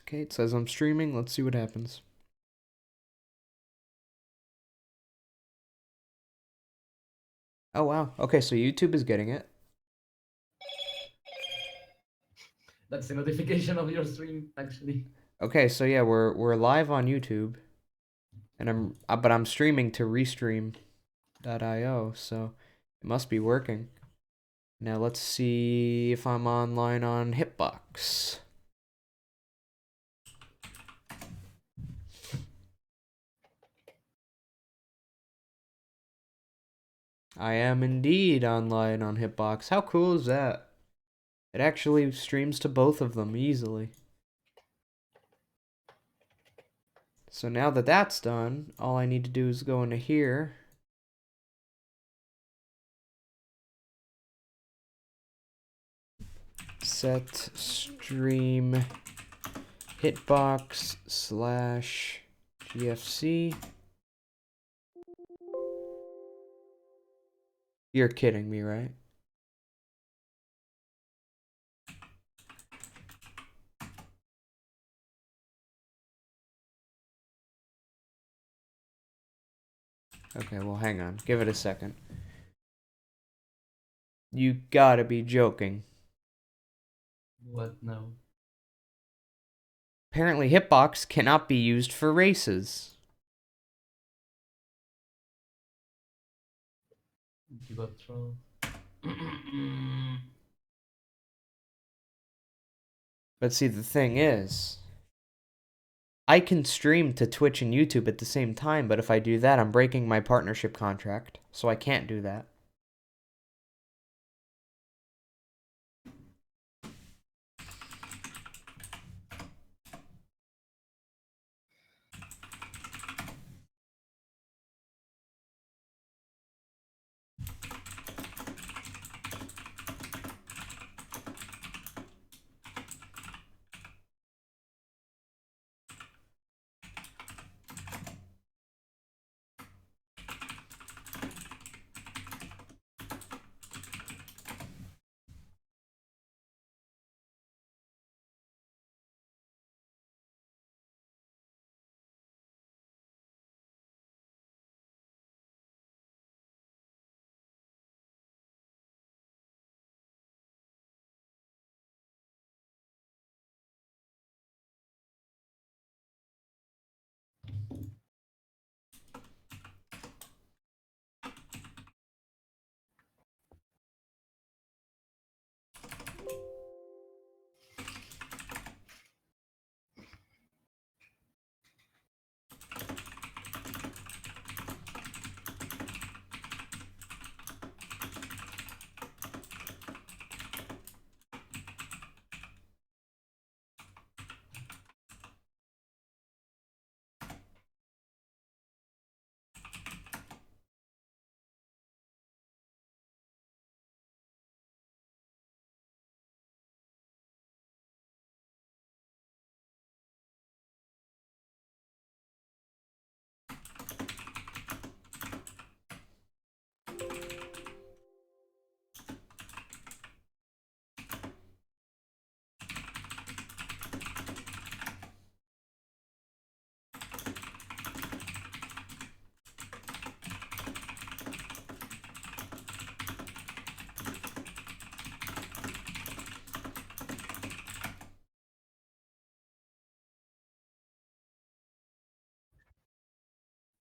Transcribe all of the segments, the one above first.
Okay, it says I'm streaming. Let's see what happens. Oh, wow. Okay, so YouTube is getting it. That's the notification of your stream, actually. Okay, so yeah, we're live on YouTube, and I'm streaming to Restream.io, so it must be working. Now let's see if I'm online on Hitbox. I am indeed online on Hitbox. How cool is that? It actually streams to both of them easily. So now that that's done, all I need to do is go into here. Set stream hitbox / GFC. You're kidding me, right? Okay, well, hang on. Give it a second. You gotta be joking. What now? Apparently, Hitbox cannot be used for races. You got trolled. But see, the thing is, I can stream to Twitch and YouTube at the same time, but if I do that, I'm breaking my partnership contract, so I can't do that.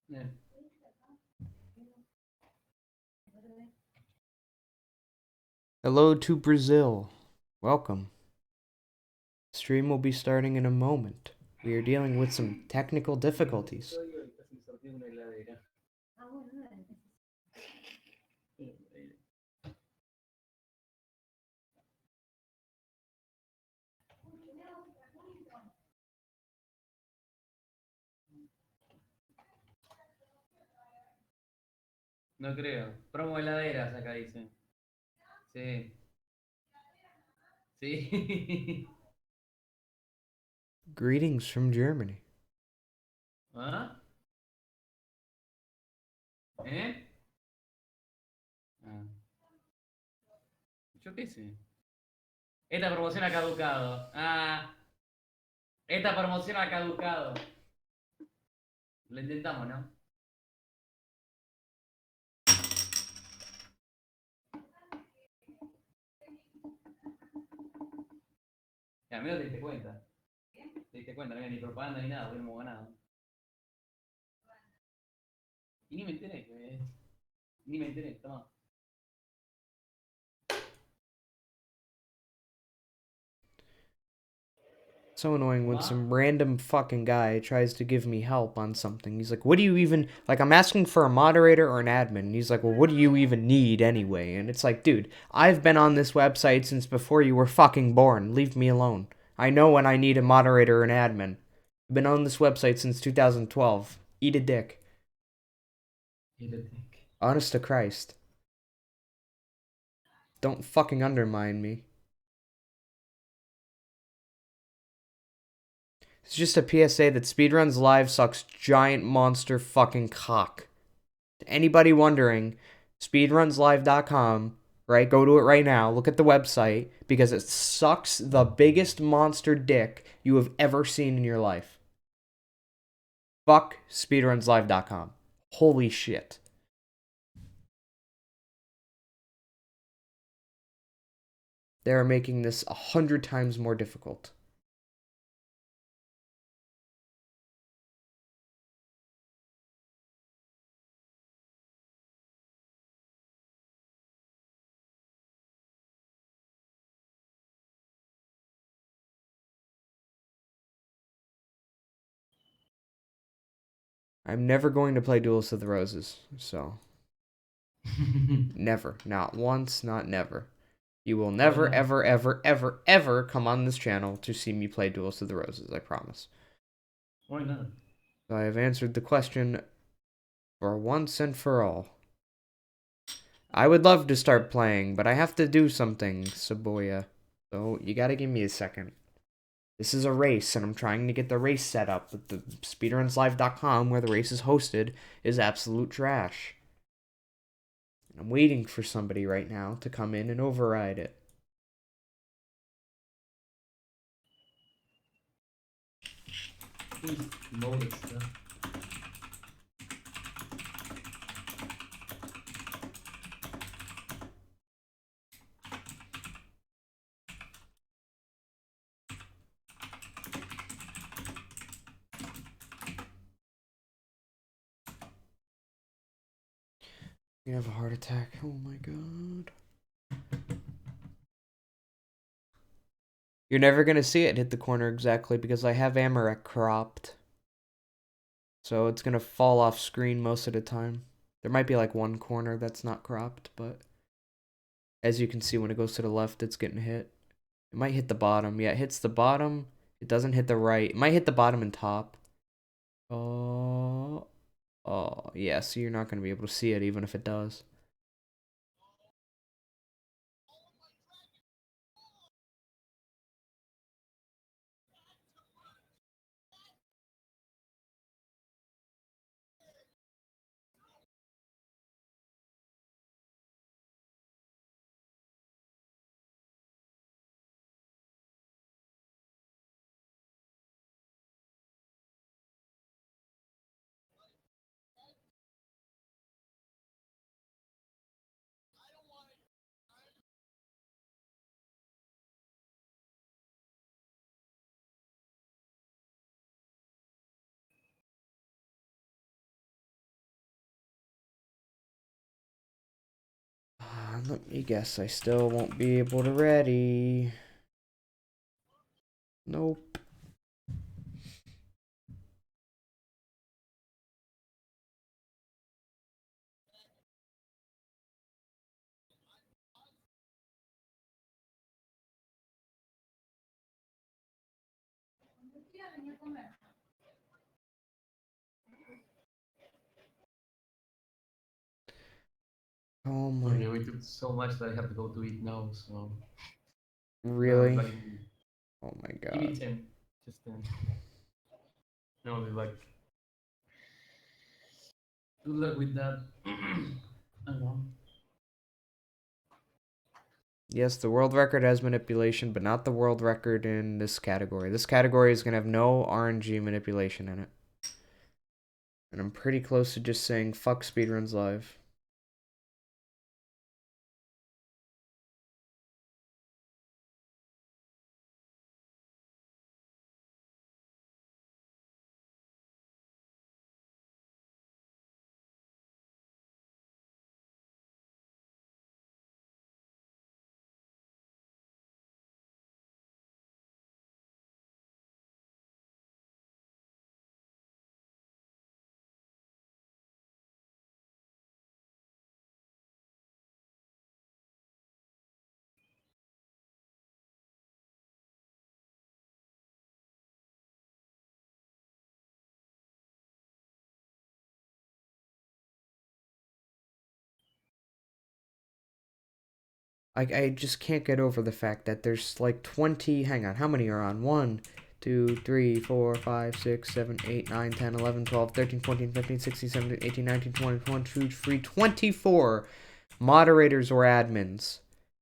Yeah. Hello to Brazil. Welcome. Stream will be starting in a moment. We are dealing with some technical difficulties. No creo. Promo heladeras, acá dice. Sí. Sí. Greetings from Germany. ¿Ah? ¿Eh? Ah. Yo qué sé. Esta promoción ha caducado. Ah. Esta promoción ha caducado. Lo intentamos, ¿no? Ya, amigo, te diste cuenta. Te diste cuenta, no había ni propaganda ni nada, hubiéramos ganado. Y ni me enteré, ni me enteré, toma. So annoying when Toma. some random fucking guy tries to give me help on something. He's like, what do you even, like, I'm asking for a moderator or an admin. And he's like, well, what do you even need anyway? And it's like, dude, I've been on this website since before you were fucking born. Leave me alone. I know when I need a moderator or an admin. I've been on this website since 2012. Eat a dick. Eat a dick. Honest to Christ. Don't fucking undermine me. It's just a PSA that Speedruns Live sucks giant monster fucking cock. To anybody wondering, speedrunslive.com, right? Go to it right now. Look at the website because it sucks the biggest monster dick you have ever seen in your life. Fuck speedrunslive.com. Holy shit. They are making this 100 times more difficult. I'm never going to play Duels of the Roses, so never. Not once, not never. You will never, ever, ever, ever, ever come on this channel to see me play Duels of the Roses, I promise. Why not? So I have answered the question for once and for all. I would love to start playing, but I have to do something, Saboya. So you gotta give me a second. This is a race, and I'm trying to get the race set up, but the speedrunslive.com, where the race is hosted, is absolute trash. I'm waiting for somebody right now to come in and override it. Who's loaded stuff? You have a heart attack. Oh my god. You're never gonna see it hit the corner exactly because I have Amarek cropped. So it's gonna fall off screen most of the time. There might be like one corner that's not cropped, but as you can see when it goes to the left, it's getting hit. It might hit the bottom. Yeah, it hits the bottom. It doesn't hit the right. It might hit the bottom and top. Oh, oh, yeah, so you're not gonna be able to see it even if it does. Let me guess, I still won't be able to ready. Nope. Oh my. Okay, we took so much that I have to go to eat now, so. Really? Like, Oh my give me god. 10. Just 10. No, like. Good luck with that. I don't know. Yes, the world record has manipulation, but not the world record in this category. This category is going to have no RNG manipulation in it. And I'm pretty close to just saying fuck Speedruns Live. I just can't get over the fact that there's like 20. Hang on, how many are on? 1, 2, 3, 4, 5, 6, 7, 8, 9, 10, 11, 12, 13, 14, 15, 16, 17, 18, 19, 20, 22, 23, 24 moderators or admins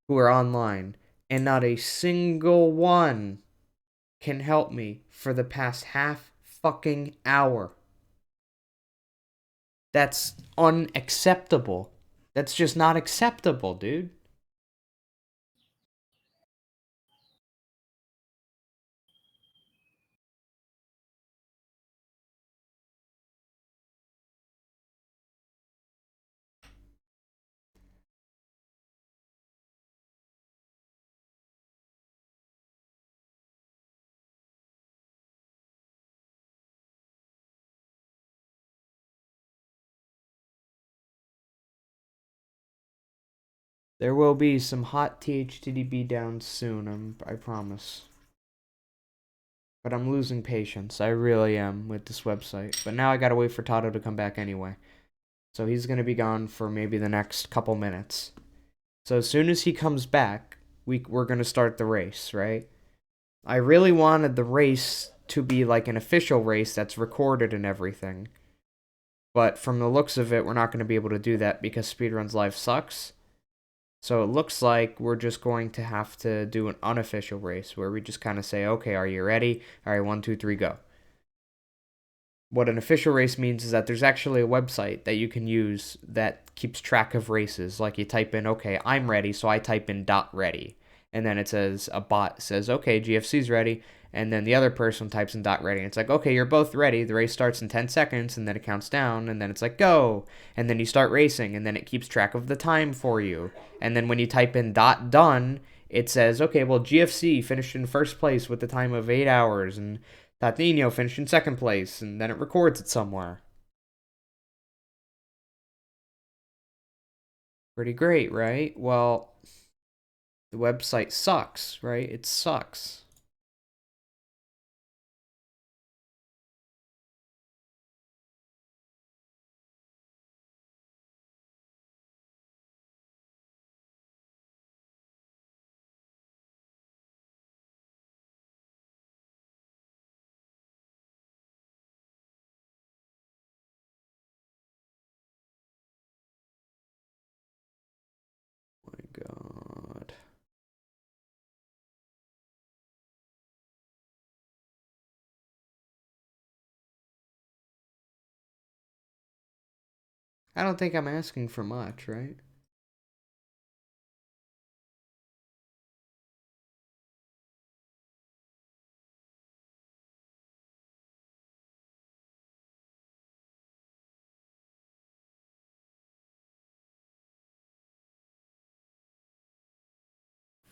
who are online, and not a single one can help me for the past half fucking hour. That's unacceptable. That's just not acceptable, dude. There will be some hot THTDB down soon, I promise. But I'm losing patience. I really am with this website. But now I gotta wait for Tato to come back anyway. So he's gonna be gone for maybe the next couple minutes. So as soon as he comes back, we're gonna start the race, right? I really wanted the race to be like an official race that's recorded and everything. But from the looks of it, we're not gonna be able to do that because Speedruns Live sucks. So it looks like we're just going to have to do an unofficial race where we just kind of say, okay, are you ready? All right, 1, 2, 3, go. What an official race means is that there's actually a website that you can use that keeps track of races. Like you type in, okay, I'm ready, so I type in .ready. And then it says, a bot says, okay, GFC's ready. And then the other person types in .ready. And it's like, okay, you're both ready. The race starts in 10 seconds, and then it counts down, and then it's like, go. And then you start racing, and then it keeps track of the time for you. And then when you type in .done, it says, okay, well, GFC finished in first place with the time of 8 hours, and Tatinho finished in second place, and then it records it somewhere. Pretty great, right? Well, the website sucks, right? It sucks. Oh my god. I don't think I'm asking for much, right?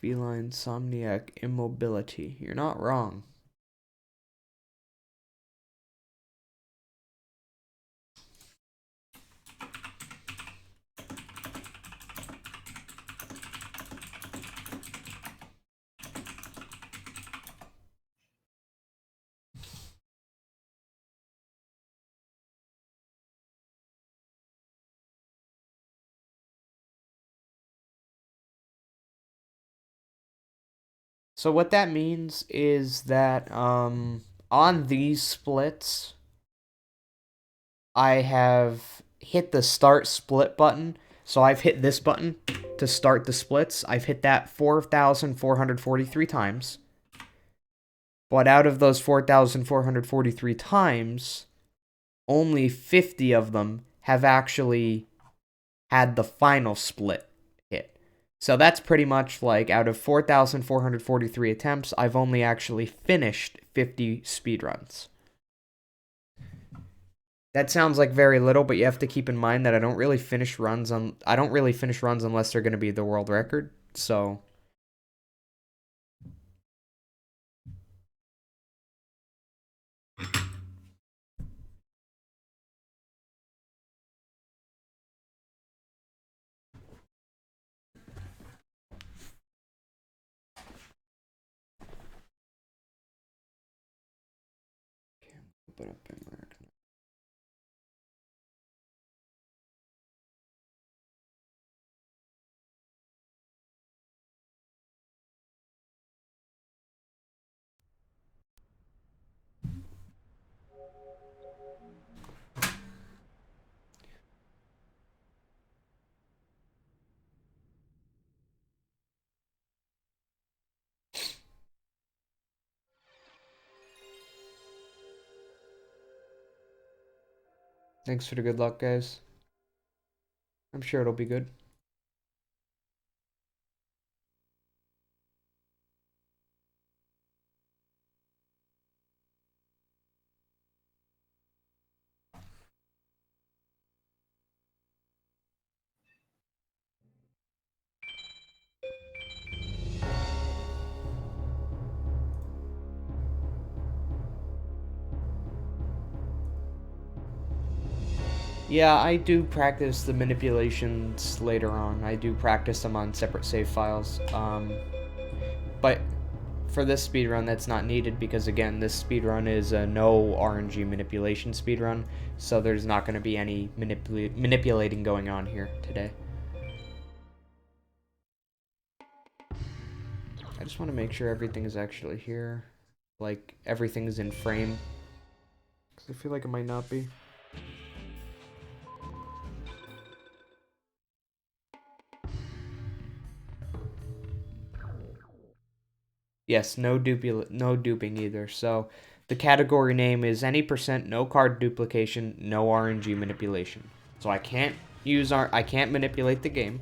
Feline somniac immobility. You're not wrong. So what that means is that on these splits, I have hit the start split button. So I've hit this button to start the splits, I've hit that 4,443 times. But out of those 4,443 times, only 50 of them have actually had the final split hit. So that's pretty much like out of 4,443 attempts, I've only actually finished 50 speedruns. That sounds like very little, but you have to keep in mind that I don't really finish runs unless they're going to be the world record. So thanks for the good luck, guys. I'm sure it'll be good. Yeah, I do practice the manipulations later on. I do practice them on separate save files. But for this speedrun, that's not needed because, again, this speedrun is a no RNG manipulation speedrun, so there's not going to be any manipulating going on here today. I just want to make sure everything is actually here. Like, everything is in frame. Because I feel like it might not be. Yes, no duping either. So the category name is any percent no card duplication, no RNG manipulation. So I can't manipulate the game,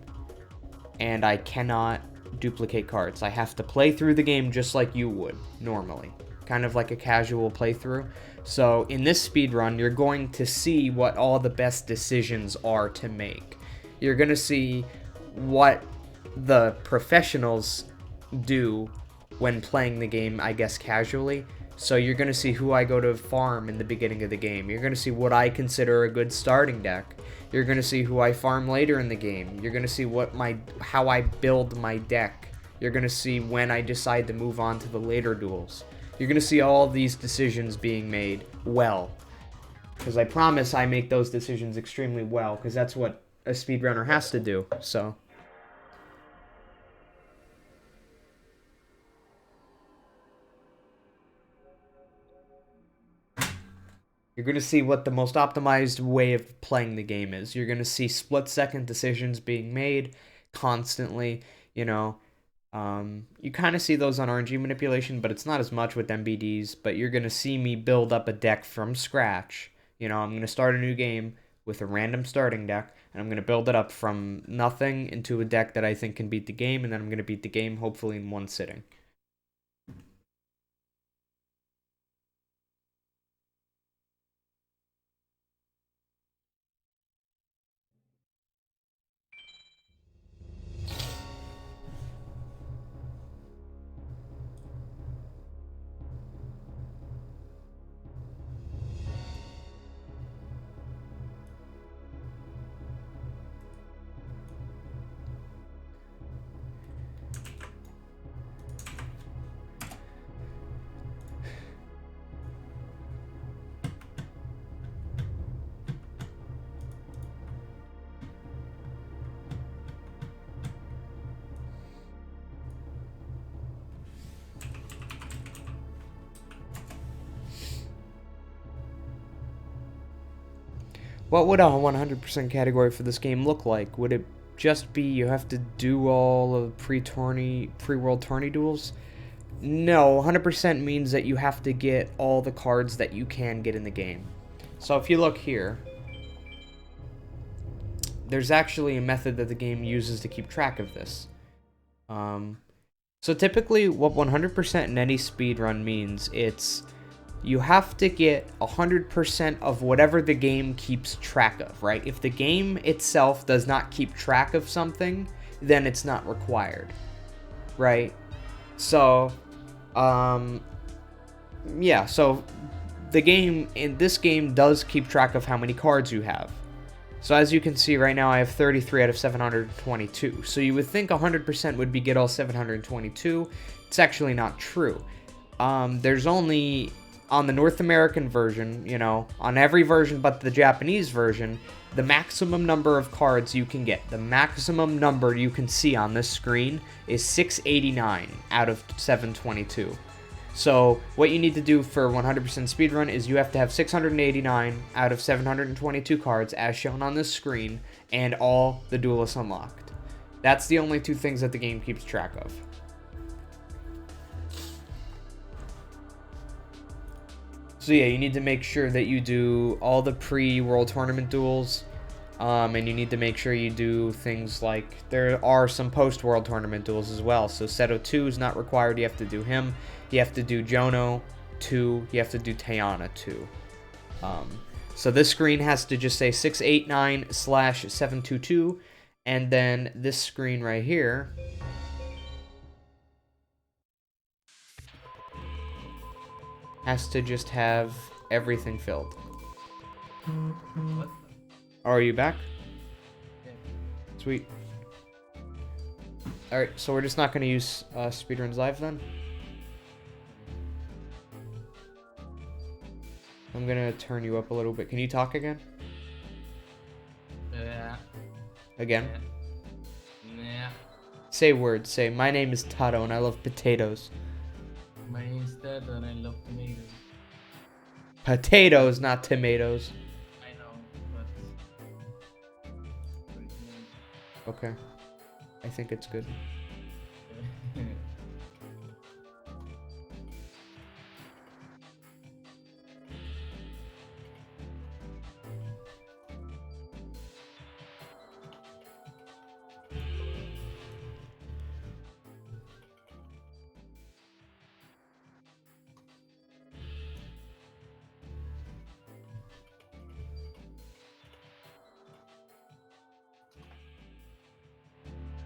and I cannot duplicate cards. I have to play through the game just like you would normally, kind of like a casual playthrough. So in this speedrun, you're going to see what all the best decisions are to make. You're going to see what the professionals do when playing the game, I guess, casually. So you're going to see who I go to farm in the beginning of the game. You're going to see what I consider a good starting deck. You're going to see who I farm later in the game. You're going to see how I build my deck. You're going to see when I decide to move on to the later duels. You're going to see all these decisions being made well. Because I promise I make those decisions extremely well, because that's what a speedrunner has to do, so... You're going to see what the most optimized way of playing the game is. You're going to see split-second decisions being made constantly, you know. You kind of see those on RNG manipulation, but it's not as much with MBDs. But you're going to see me build up a deck from scratch. You know, I'm going to start a new game with a random starting deck, and I'm going to build it up from nothing into a deck that I think can beat the game, and then I'm going to beat the game hopefully in one sitting. What would a 100% category for this game look like? Would it just be you have to do all of pre-world tourney duels. No, 100% means that you have to get all the cards that you can get in the game. So if you look here, there's actually a method that the game uses to keep track of this. So typically what 100% in any speedrun means, it's you have to get 100% of whatever the game keeps track of, right? If the game itself does not keep track of something, then it's not required, right? So, yeah, so this game does keep track of how many cards you have. So as you can see right now, I have 33 out of 722. So you would think 100% would be get all 722. It's actually not true. There's only, on the North American version, you know, on every version but the Japanese version, the maximum number of cards you can get, the maximum number you can see on this screen is 689 out of 722. So what you need to do for 100% speedrun is you have to have 689 out of 722 cards as shown on this screen and all the duelists unlocked. That's the only two things that the game keeps track of. So yeah, you need to make sure that you do all the pre-world tournament duels, and you need to make sure you do things like, there are some post-world tournament duels as well. So Seto 2 is not required, you have to do him. You have to do Jono 2, you have to do Tayana 2. So this screen has to just say 689/722, and then this screen right here has to just have everything filled. What? Oh, are you back? Yeah. Sweet. Alright, so we're just not going to use Speedruns Live then? I'm going to turn you up a little bit. Can you talk again? Yeah. Again? Yeah. Say words. Say, my name is Tato and I love potatoes. My name's Seto and I love tomatoes. Potatoes, not tomatoes. I know, but... Okay. I think it's good.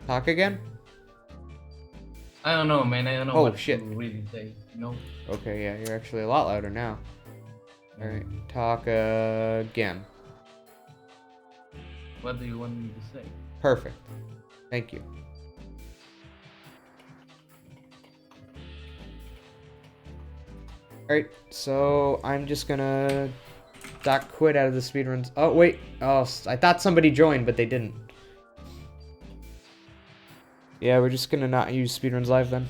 Talk again? I don't know, man. I don't know Oh, what shit. to really say. No. Okay, yeah, you're actually a lot louder now. Alright, talk again. What do you want me to say? Perfect. Thank you. Alright, so I'm just gonna quit out of the speedruns. Oh, wait. Oh, I thought somebody joined, but they didn't. Yeah, we're just gonna not use Speedruns Live then.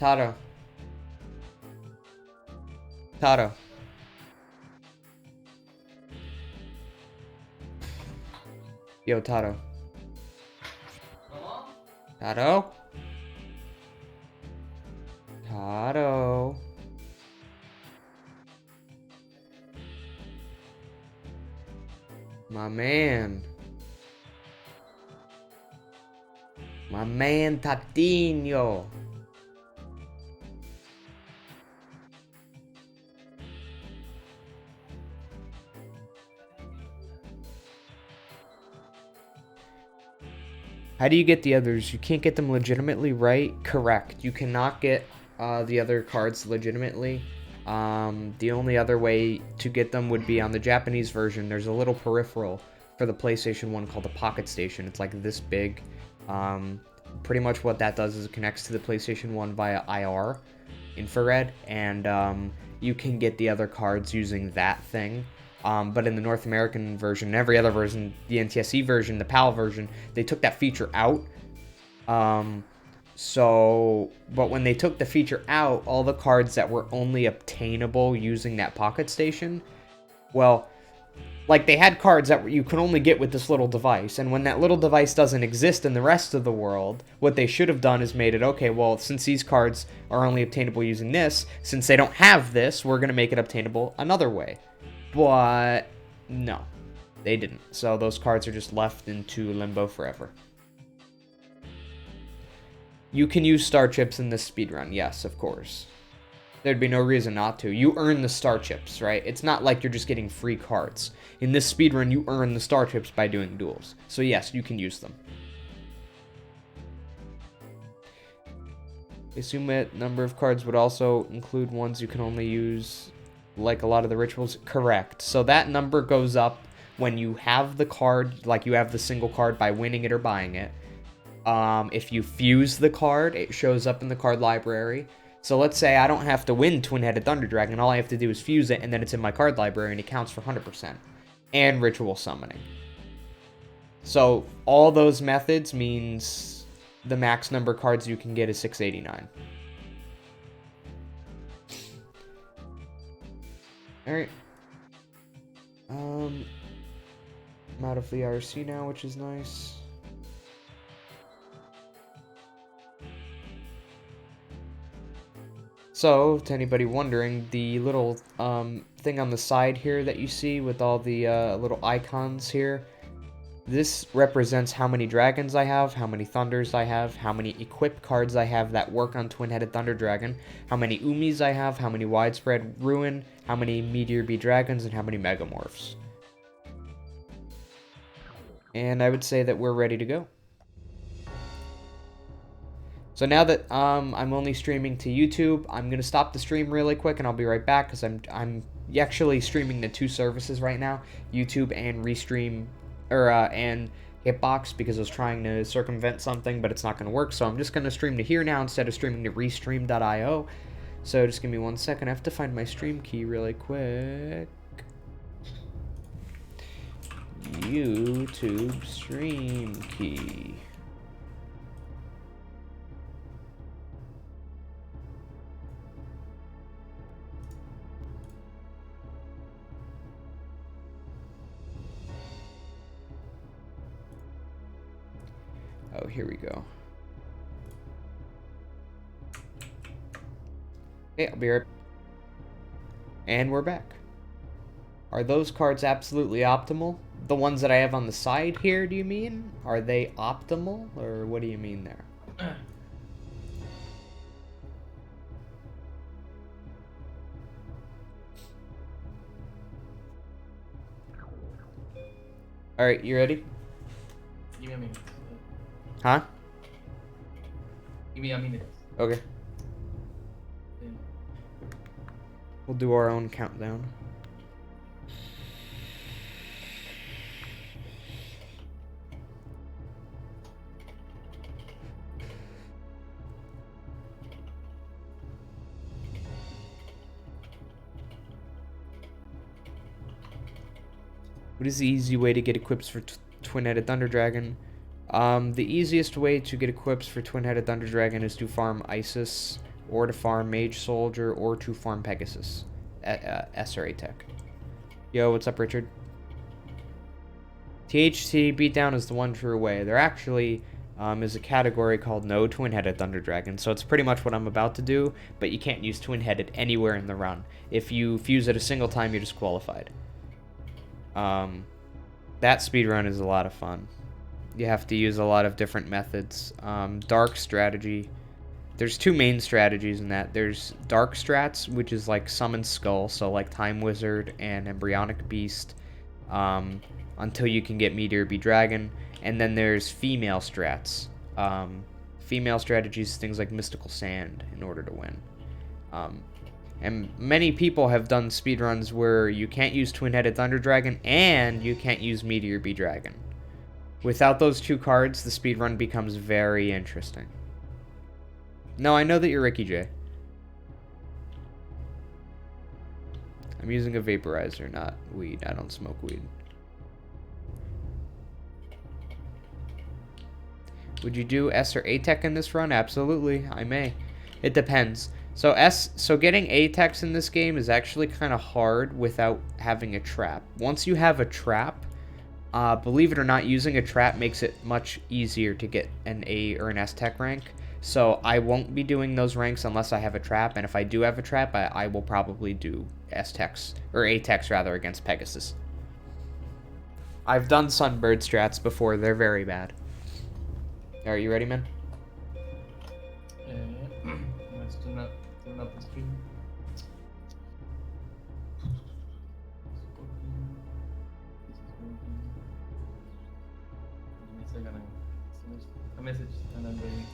Tato. Tato. Yo, Tato. Tato? Tato. My man. My man Tatino. How do you get the others? You can't get them legitimately, right? Correct. You cannot get the other cards legitimately. The only other way to get them would be on the Japanese version. There's a little peripheral for the PlayStation 1 called the Pocket Station. It's like this big. Pretty much what that does is it connects to the PlayStation 1 via IR, infrared, and you can get the other cards using that thing. But in the North American version, every other version, the NTSC version, the PAL version, they took that feature out. But when they took the feature out, all the cards that were only obtainable using that Pocket Station, well, like they had cards that you could only get with this little device, and when that little device doesn't exist in the rest of the world, what they should have done is made it, okay, well, since these cards are only obtainable using this, since they don't have this, we're going to make it obtainable another way. But no, they didn't. So those cards are just left into limbo forever. You can use star chips in this speedrun, yes, of course. There'd be no reason not to. You earn the star chips, right? It's not like you're just getting free cards. In this speedrun, you earn the star chips by doing duels. So yes, you can use them. I assume that number of cards would also include ones you can only use, like a lot of the rituals. Correct. So that number goes up when you have the card, like you have the single card by winning it or buying it. If you fuse the card, it shows up in the card library. So let's say I don't have to win Twin-Headed Thunder Dragon. All I have to do is fuse it, and then it's in my card library, and it counts for 100%. And ritual summoning. So all those methods means the max number of cards you can get is 689. Alright. I'm out of the IRC now, which is nice. So, to anybody wondering, the little thing on the side here that you see with all the little icons here, this represents how many dragons I have, how many thunders I have, how many equip cards I have that work on Twin-Headed Thunder Dragon, how many Umis I have, how many Widespread Ruin, how many Meteor Bee Dragons, and how many Megamorphs. And I would say that we're ready to go. So now that I'm only streaming to YouTube, I'm gonna stop the stream really quick, and I'll be right back because I'm actually streaming to 2 services right now, YouTube and Restream, and Hitbox, because I was trying to circumvent something, but it's not gonna work. So I'm just gonna stream to here now instead of streaming to Restream.io. So just give me 1 second. I have to find my stream key really quick. YouTube stream key. Oh, here we go. Okay, I'll be right back. And we're back. Are those cards absolutely optimal? The ones that I have on the side here, do you mean? Are they optimal? Or what do you mean there? Alright, you ready? Give me a minute. Huh? Give me a minute. Okay. Yeah. We'll do our own countdown. What is the easy way to get equips for Twin-Headed Thunder Dragon? The easiest way to get equips for Twin-Headed Thunder Dragon is to farm Isis or to farm Mage Soldier, or to farm Pegasus. S or A tech. Yo, what's up, Richard? THC beatdown is the one true way. There actually is a category called no twin-headed Thunder Dragon, so it's pretty much what I'm about to do, but you can't use twin-headed anywhere in the run. If you fuse it a single time, you're disqualified. That speedrun is a lot of fun. You have to use a lot of different methods. Dark strategy. There's two main strategies in that. There's dark strats, which is like Summon Skull, so like Time Wizard and Embryonic Beast, until you can get Meteor Be Dragon. And then there's female strats. Female strategies, things like Mystical Sand in order to win. And many people have done speedruns where you can't use Twin-Headed Thunder Dragon and you can't use Meteor Be Dragon. Without those two cards, the speedrun becomes very interesting. No, I know that you're Ricky J. I'm using a vaporizer, not weed. I don't smoke weed. Would you do S or A tech in this run? Absolutely, I may. It depends. So getting A techs in this game is actually kind of hard without having a trap. Once you have a trap, believe it or not, using a trap makes it much easier to get an A or an S tech rank. So I won't be doing those ranks unless I have a trap, and if I do have a trap, I will probably do S techs, or A techs rather, against Pegasus. I've done Sunbird strats before, they're very bad. Are you ready, man? Let's turn up the screen. A message and I'm ready.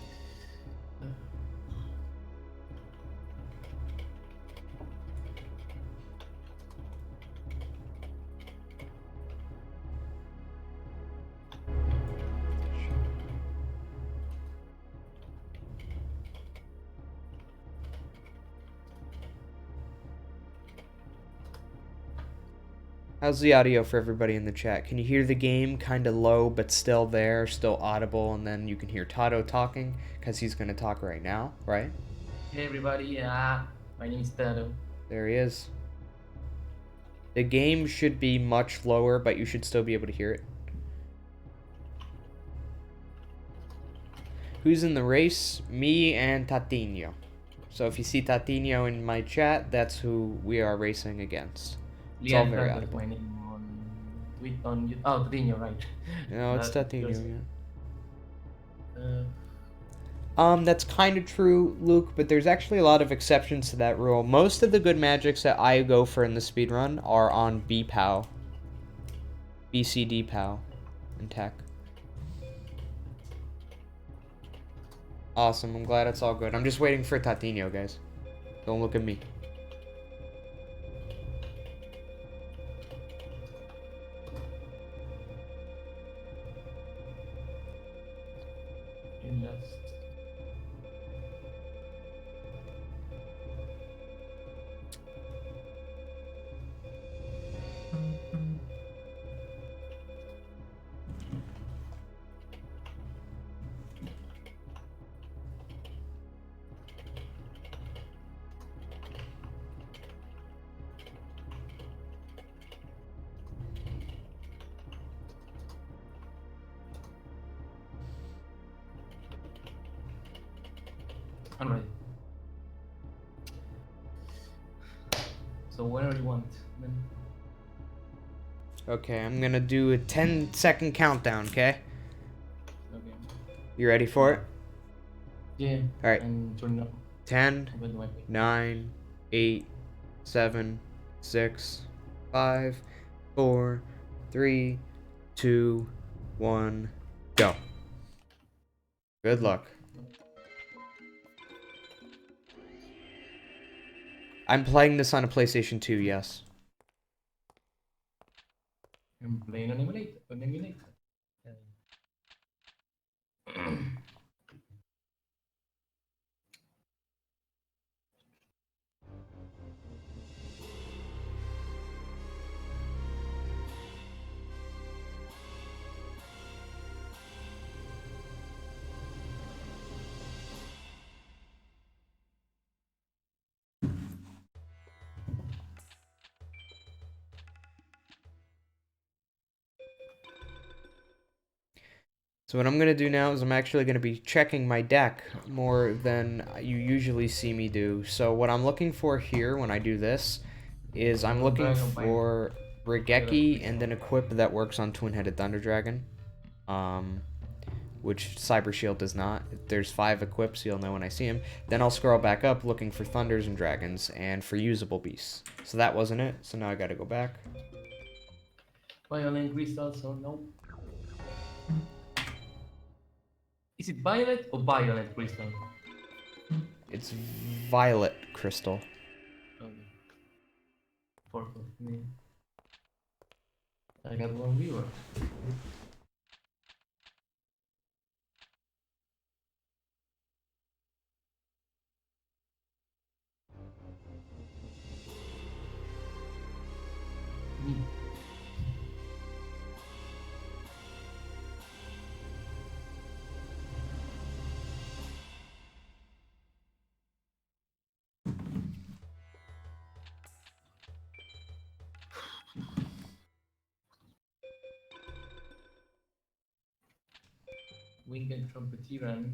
How's the audio for everybody in the chat? Can you hear the game kind of low but still there, still audible, and then you can hear Tato talking because he's going to talk right now, right? Hey everybody, my name is Seto. There he is. The game should be much lower, but you should still be able to hear it. Who's in the race? Me and Tatinho. So if you see Tatinho in my chat, that's who we are racing against. It's all very audible. My name on Tatinho, right? No, it's Tatinho, yeah. That's kind of true, Luke, but there's actually a lot of exceptions to that rule. Most of the good magics that I go for in the speedrun are on BPOW. BCD POW and tech. Awesome, I'm glad it's all good. I'm just waiting for Tatinho, guys. Don't look at me. I'm ready. So whenever you want, then. Okay, I'm gonna do a 10-second countdown, okay? Okay. You ready for it? Yeah. Alright. And turn it up. 10, 9, 8, 7, 6, 5, 4, 3, 2, 1, go. Good luck. I'm playing this on a PlayStation 2, yes. I'm playing on emulator. So what I'm going to do now is I'm actually going to be checking my deck more than you usually see me do. So what I'm looking for here when I do this is I'm looking for Regeki and an equip that works on Twin-Headed Thunder Dragon. Which Cyber Shield does not. There's 5 equips, you'll know when I see them. Then I'll scroll back up looking for Thunders and Dragons and for usable beasts. So that wasn't it, so now I gotta go back. Violent crystals or no? Is it violet or violet crystal? It's Violet Crystal. Okay. I got one viewer. Winged Trumpeteran.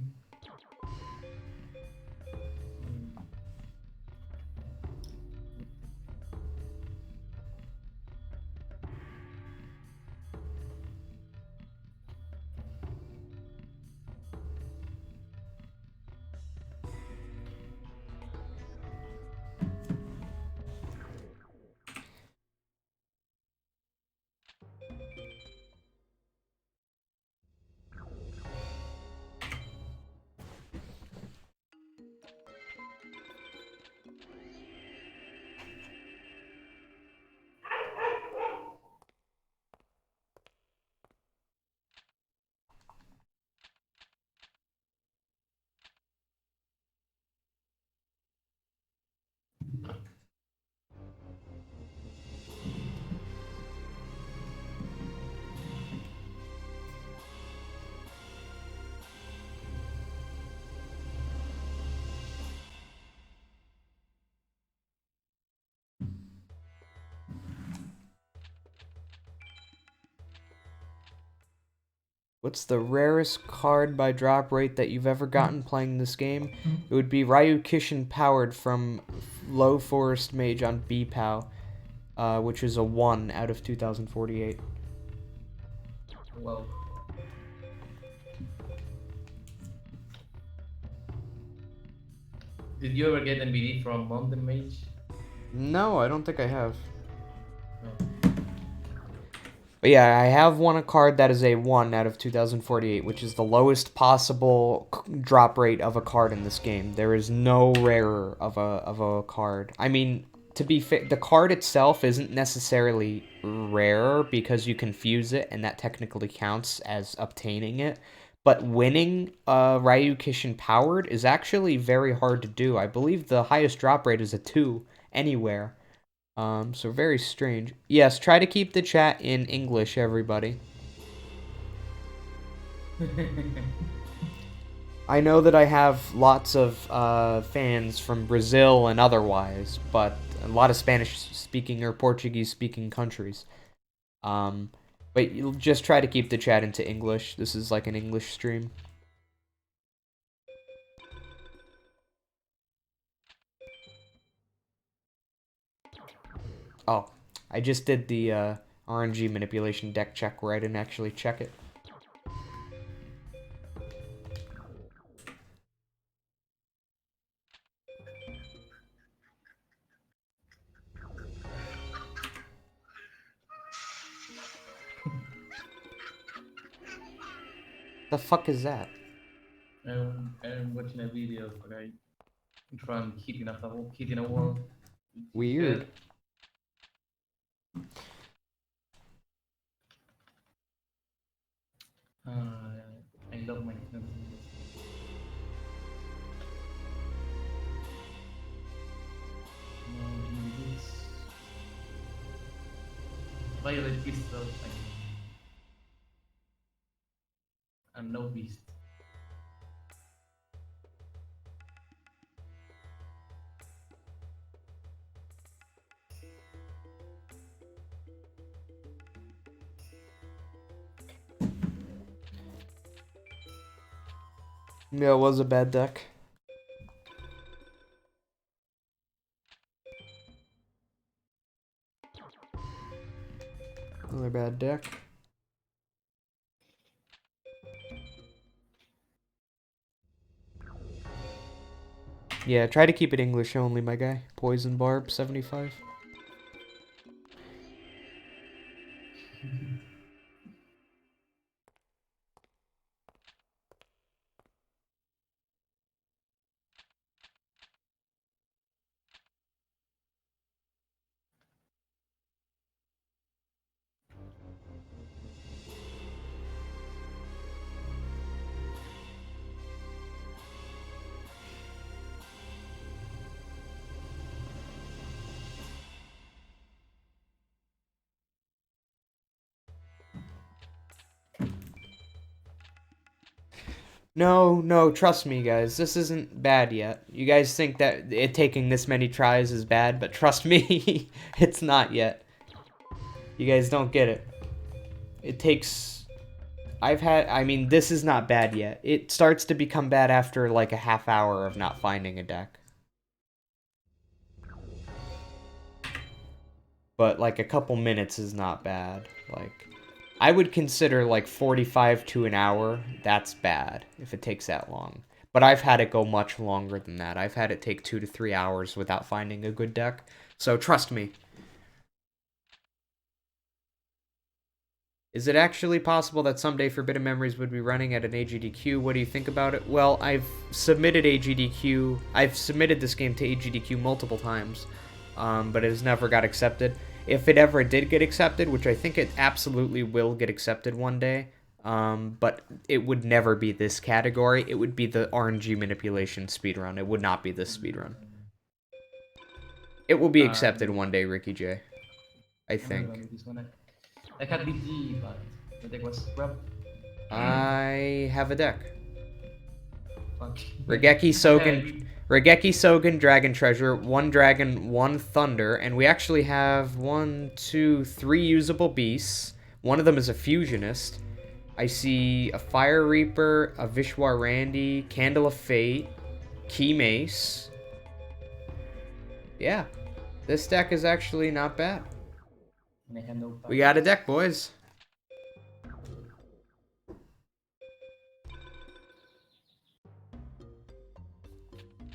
What's the rarest card by drop rate that you've ever gotten playing this game? It would be Ryu Kishin Powered from Low Forest Mage on B-POW, which is a 1 out of 2048. Wow. Did you ever get NBD from Mountain Mage? No, I don't think I have. No. But yeah, I have won a card that is a 1 out of 2048, which is the lowest possible drop rate of a card in this game. There is no rarer of a card. I mean, to be fair, the card itself isn't necessarily rare because you can fuse it, and that technically counts as obtaining it. But winning Ryu Kishin Powered is actually very hard to do. I believe the highest drop rate is a 2 anywhere. So very strange. Yes, try to keep the chat in English, everybody. I know that I have lots of fans from Brazil and otherwise, but a lot of Spanish-speaking or Portuguese-speaking countries. But you'll just try to keep the chat into English. This is like an English stream. Oh, I just did the RNG manipulation deck check where I didn't actually check it. The fuck is that? I'm watching a video of a guy hitting a wall. Weird. I love my friends. Violet crystal and no beast. Yeah, it was a bad deck. Another bad deck. Yeah, try to keep it English only, my guy. Poison Barb, 75. No, trust me, guys. This isn't bad yet. You guys think that it taking this many tries is bad, but trust me, it's not yet. You guys don't get it. It takes... I mean, this is not bad yet. It starts to become bad after, like, a half hour of not finding a deck. But, like, a couple minutes is not bad. Like... I would consider like 45 to an hour, that's bad if it takes that long. But I've had it go much longer than that. I've had it take 2 to 3 hours without finding a good deck. So trust me. Is it actually possible that someday Forbidden Memories would be running at an AGDQ? What do you think about it? Well, I've submitted AGDQ. I've submitted this game to AGDQ multiple times, but it has never got accepted. If it ever did get accepted, which I think it absolutely will get accepted one day, but it would never be this category. It would be the RNG manipulation speedrun. It would not be this speedrun. It will be accepted one day, Ricky J. I think. I had BT, but the deck was crap. I have a deck. Fuck. Regeki Sogen, Dragon Treasure, 1 Dragon, 1 Thunder, and we actually have 1, 2, 3 usable beasts. One of them is a Fusionist. I see a Fire Reaper, a Vishwar Randy, Candle of Fate, Key Mace. Yeah, this deck is actually not bad. We got a deck, boys.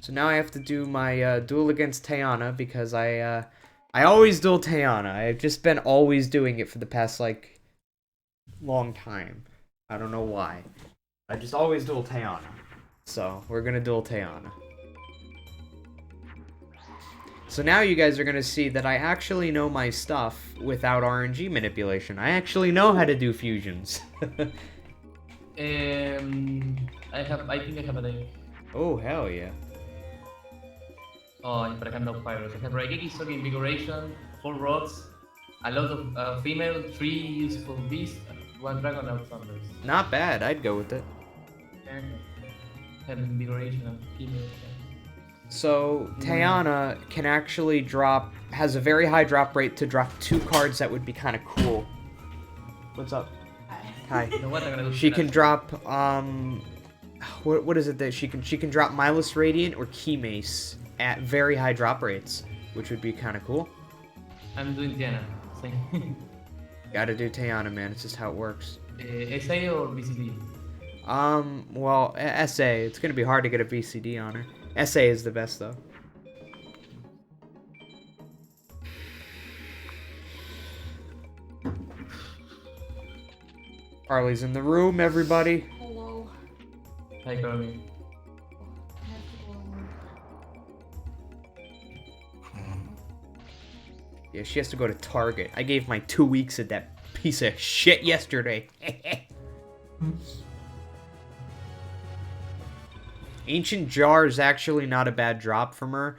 So now I have to do my duel against Tayana because I always duel Tayana. I've just been always doing it for the past, like, long time. I don't know why. I just always duel Tayana. So, we're gonna duel Tayana. So now you guys are gonna see that I actually know my stuff without RNG manipulation. I actually know how to do fusions. I think I have a deck. Oh, hell yeah. Oh, but I have no pyros. I have Raigeki, Sogi, Invigoration, 4 rods, a lot of female, 3 useful beasts, 1 dragon out thunders. Not bad, I'd go with it. Okay. Have Invigoration and female. So, Tayana can actually has a very high drop rate to drop 2 cards that would be kind of cool. What's up? Hi. You know what I'm gonna do? She can drop, what is it that she can drop Milus Radiant or Key Mace at very high drop rates, which would be kind of cool. I'm doing Diana. Gotta do Tayana, man. It's just how it works. SA or VCD? Well, SA. It's gonna be hard to get a VCD on her. SA is the best, though. Harley's in the room, everybody. Hello. Hi, Carly. Yeah, she has to go to Target. I gave my 2 weeks at that piece of shit yesterday. Ancient Jar is actually not a bad drop from her,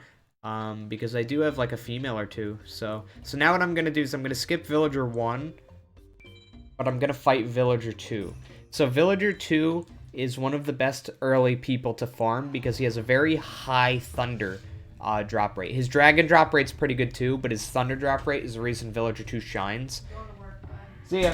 because I do have like a female or two. So now what I'm gonna do is I'm gonna skip Villager 1, but I'm gonna fight Villager 2. So Villager 2 is one of the best early people to farm because he has a very high Thunder drop rate. His Dragon drop rate's pretty good too, but his Thunder drop rate is the reason Villager 2 shines. Go to work, bye. See ya.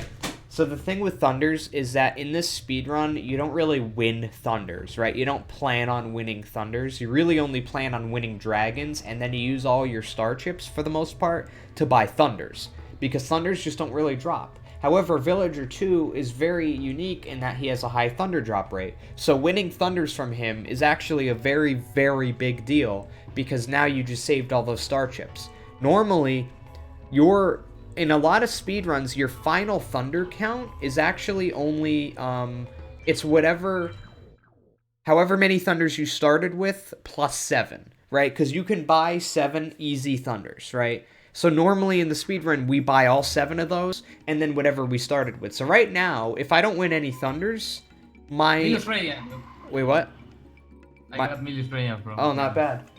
So the thing with thunders is that in this speedrun, you don't really win thunders, right? You don't plan on winning thunders. You really only plan on winning dragons, and then you use all your star chips, for the most part, to buy thunders. Because thunders just don't really drop. However, Villager 2 is very unique in that he has a high thunder drop rate. So winning thunders from him is actually a very, very big deal, because now you just saved all those star chips. Normally, in a lot of speedruns, your final thunder count is actually only, it's however many thunders you started with, plus 7, right? Because you can buy 7 easy thunders, right? So normally in the speedrun, we buy all 7 of those, and then whatever we started with. So right now, if I don't win any thunders, Milius my... Radiant. Wait, what? I got Milius Radiant from. Oh, not bad.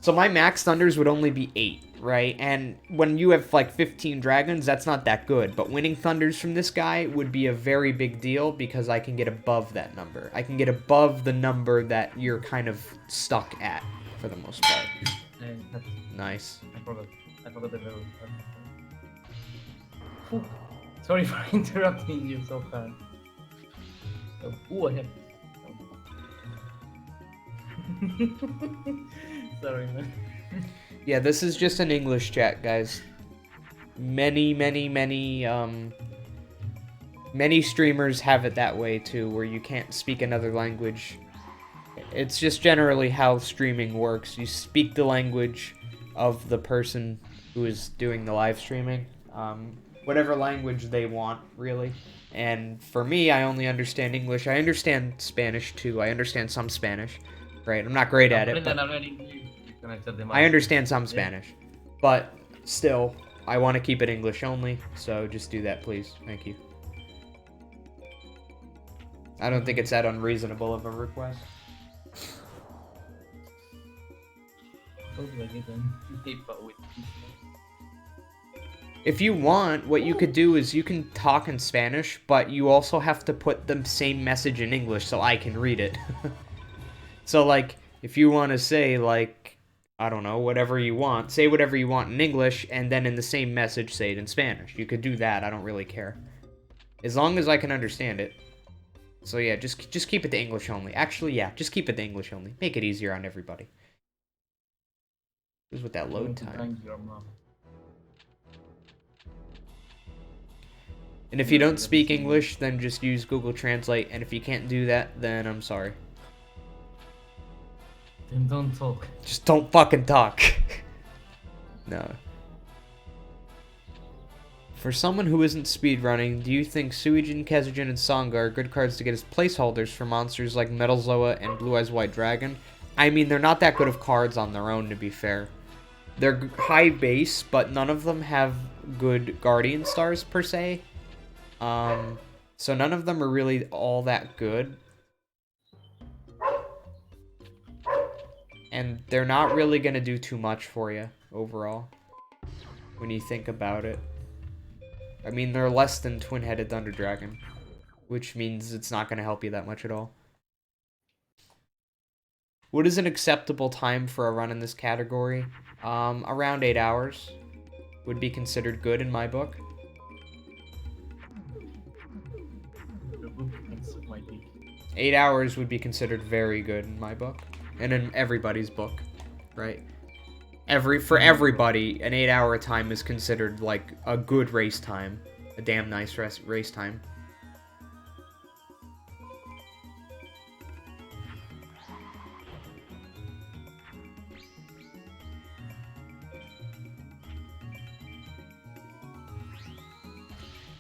So my max thunders would only be 8, right? And when you have like 15 dragons, that's not that good. But winning thunders from this guy would be a very big deal because I can get above that number. I can get above the number that you're kind of stuck at for the most part. Nice. I forgot the level. Sorry for interrupting you so hard. Ooh, I have. Sorry, man. Yeah, this is just an English chat, guys. Many streamers have it that way too, where you can't speak another language. It's just generally how streaming works. You speak the language of the person who is doing the live streaming, whatever language they want, really. And for me, I only understand English. I understand Spanish too. I understand some Spanish, right? I'm not great at it, but I understand some Spanish. But still, I want to keep it English only, so just do that, please. Thank you. I don't think it's that unreasonable of a request. If you want, what you could do is you can talk in Spanish, but you also have to put the same message in English so I can read it. So, like, if you want to say, like, I don't know, whatever you want, say whatever you want in English, and then in the same message say it in Spanish. You could do that, I don't really care. As long as I can understand it. So yeah, just keep it to English only. Actually, yeah, just keep it to English only. Make it easier on everybody. Who's with that load time? And if you don't speak English, then just use Google Translate. And if you can't do that, then I'm sorry. Then don't talk. Just don't fucking talk. No. For someone who isn't speedrunning, do you think Suijin, Kezujin, and Sangha are good cards to get as placeholders for monsters like Metal Zoa and Blue Eyes White Dragon? I mean, they're not that good of cards on their own, to be fair. They're high base, but none of them have good Guardian Stars, per se. So none of them are really all that good. And they're not really going to do too much for you, overall, when you think about it. I mean, they're less than Twin-Headed Thunder Dragon, which means it's not going to help you that much at all. What is an acceptable time for a run in this category? Around 8 hours would be considered good in my book. Eight hours would be considered very good in my book, and in everybody's book, right? For everybody, an 8-hour time is considered like a good race time, a damn nice race time.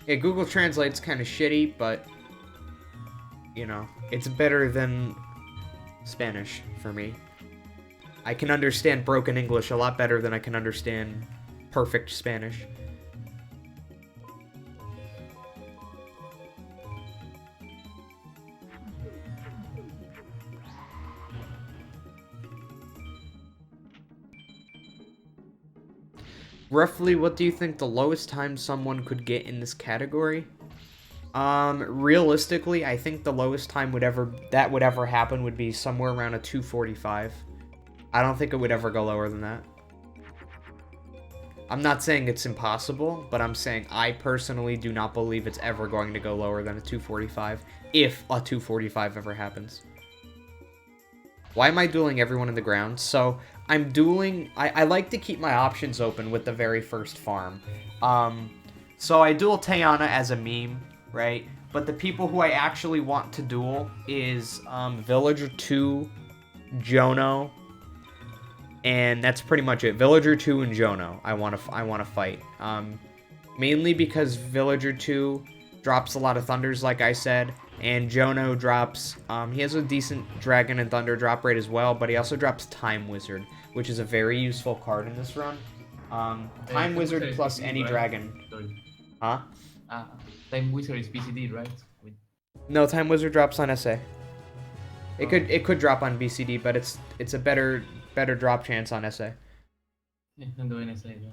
Yeah, Google Translate's kind of shitty, but you know, it's better than Spanish for me. I can understand broken English a lot better than I can understand perfect Spanish. Roughly, what do you think the lowest time someone could get in this category? Realistically, I think the lowest time would ever happen would be somewhere around a 2:45. I don't think it would ever go lower than that. I'm not saying it's impossible, but I'm saying I personally do not believe it's ever going to go lower than a 245, if a 245 ever happens. Why am I dueling everyone in the ground? So, I'm dueling... I like to keep my options open with the very first farm. So I duel Tayana as a meme, right? But the people who I actually want to duel is Villager 2, Jono, and that's pretty much it. Villager 2 and Jono I want to fight. Mainly because Villager 2 drops a lot of thunders, like I said, and Jono drops... he has a decent Dragon and Thunder drop rate as well, but he also drops Time Wizard, which is a very useful card in this run. Time Wizard plus any dragon. Sorry. Huh? Time Wizard is BCD, right? No, Time Wizard drops on SA. It could drop on BCD, but it's a better drop chance on SA. Yeah, I'm doing SA. Yeah.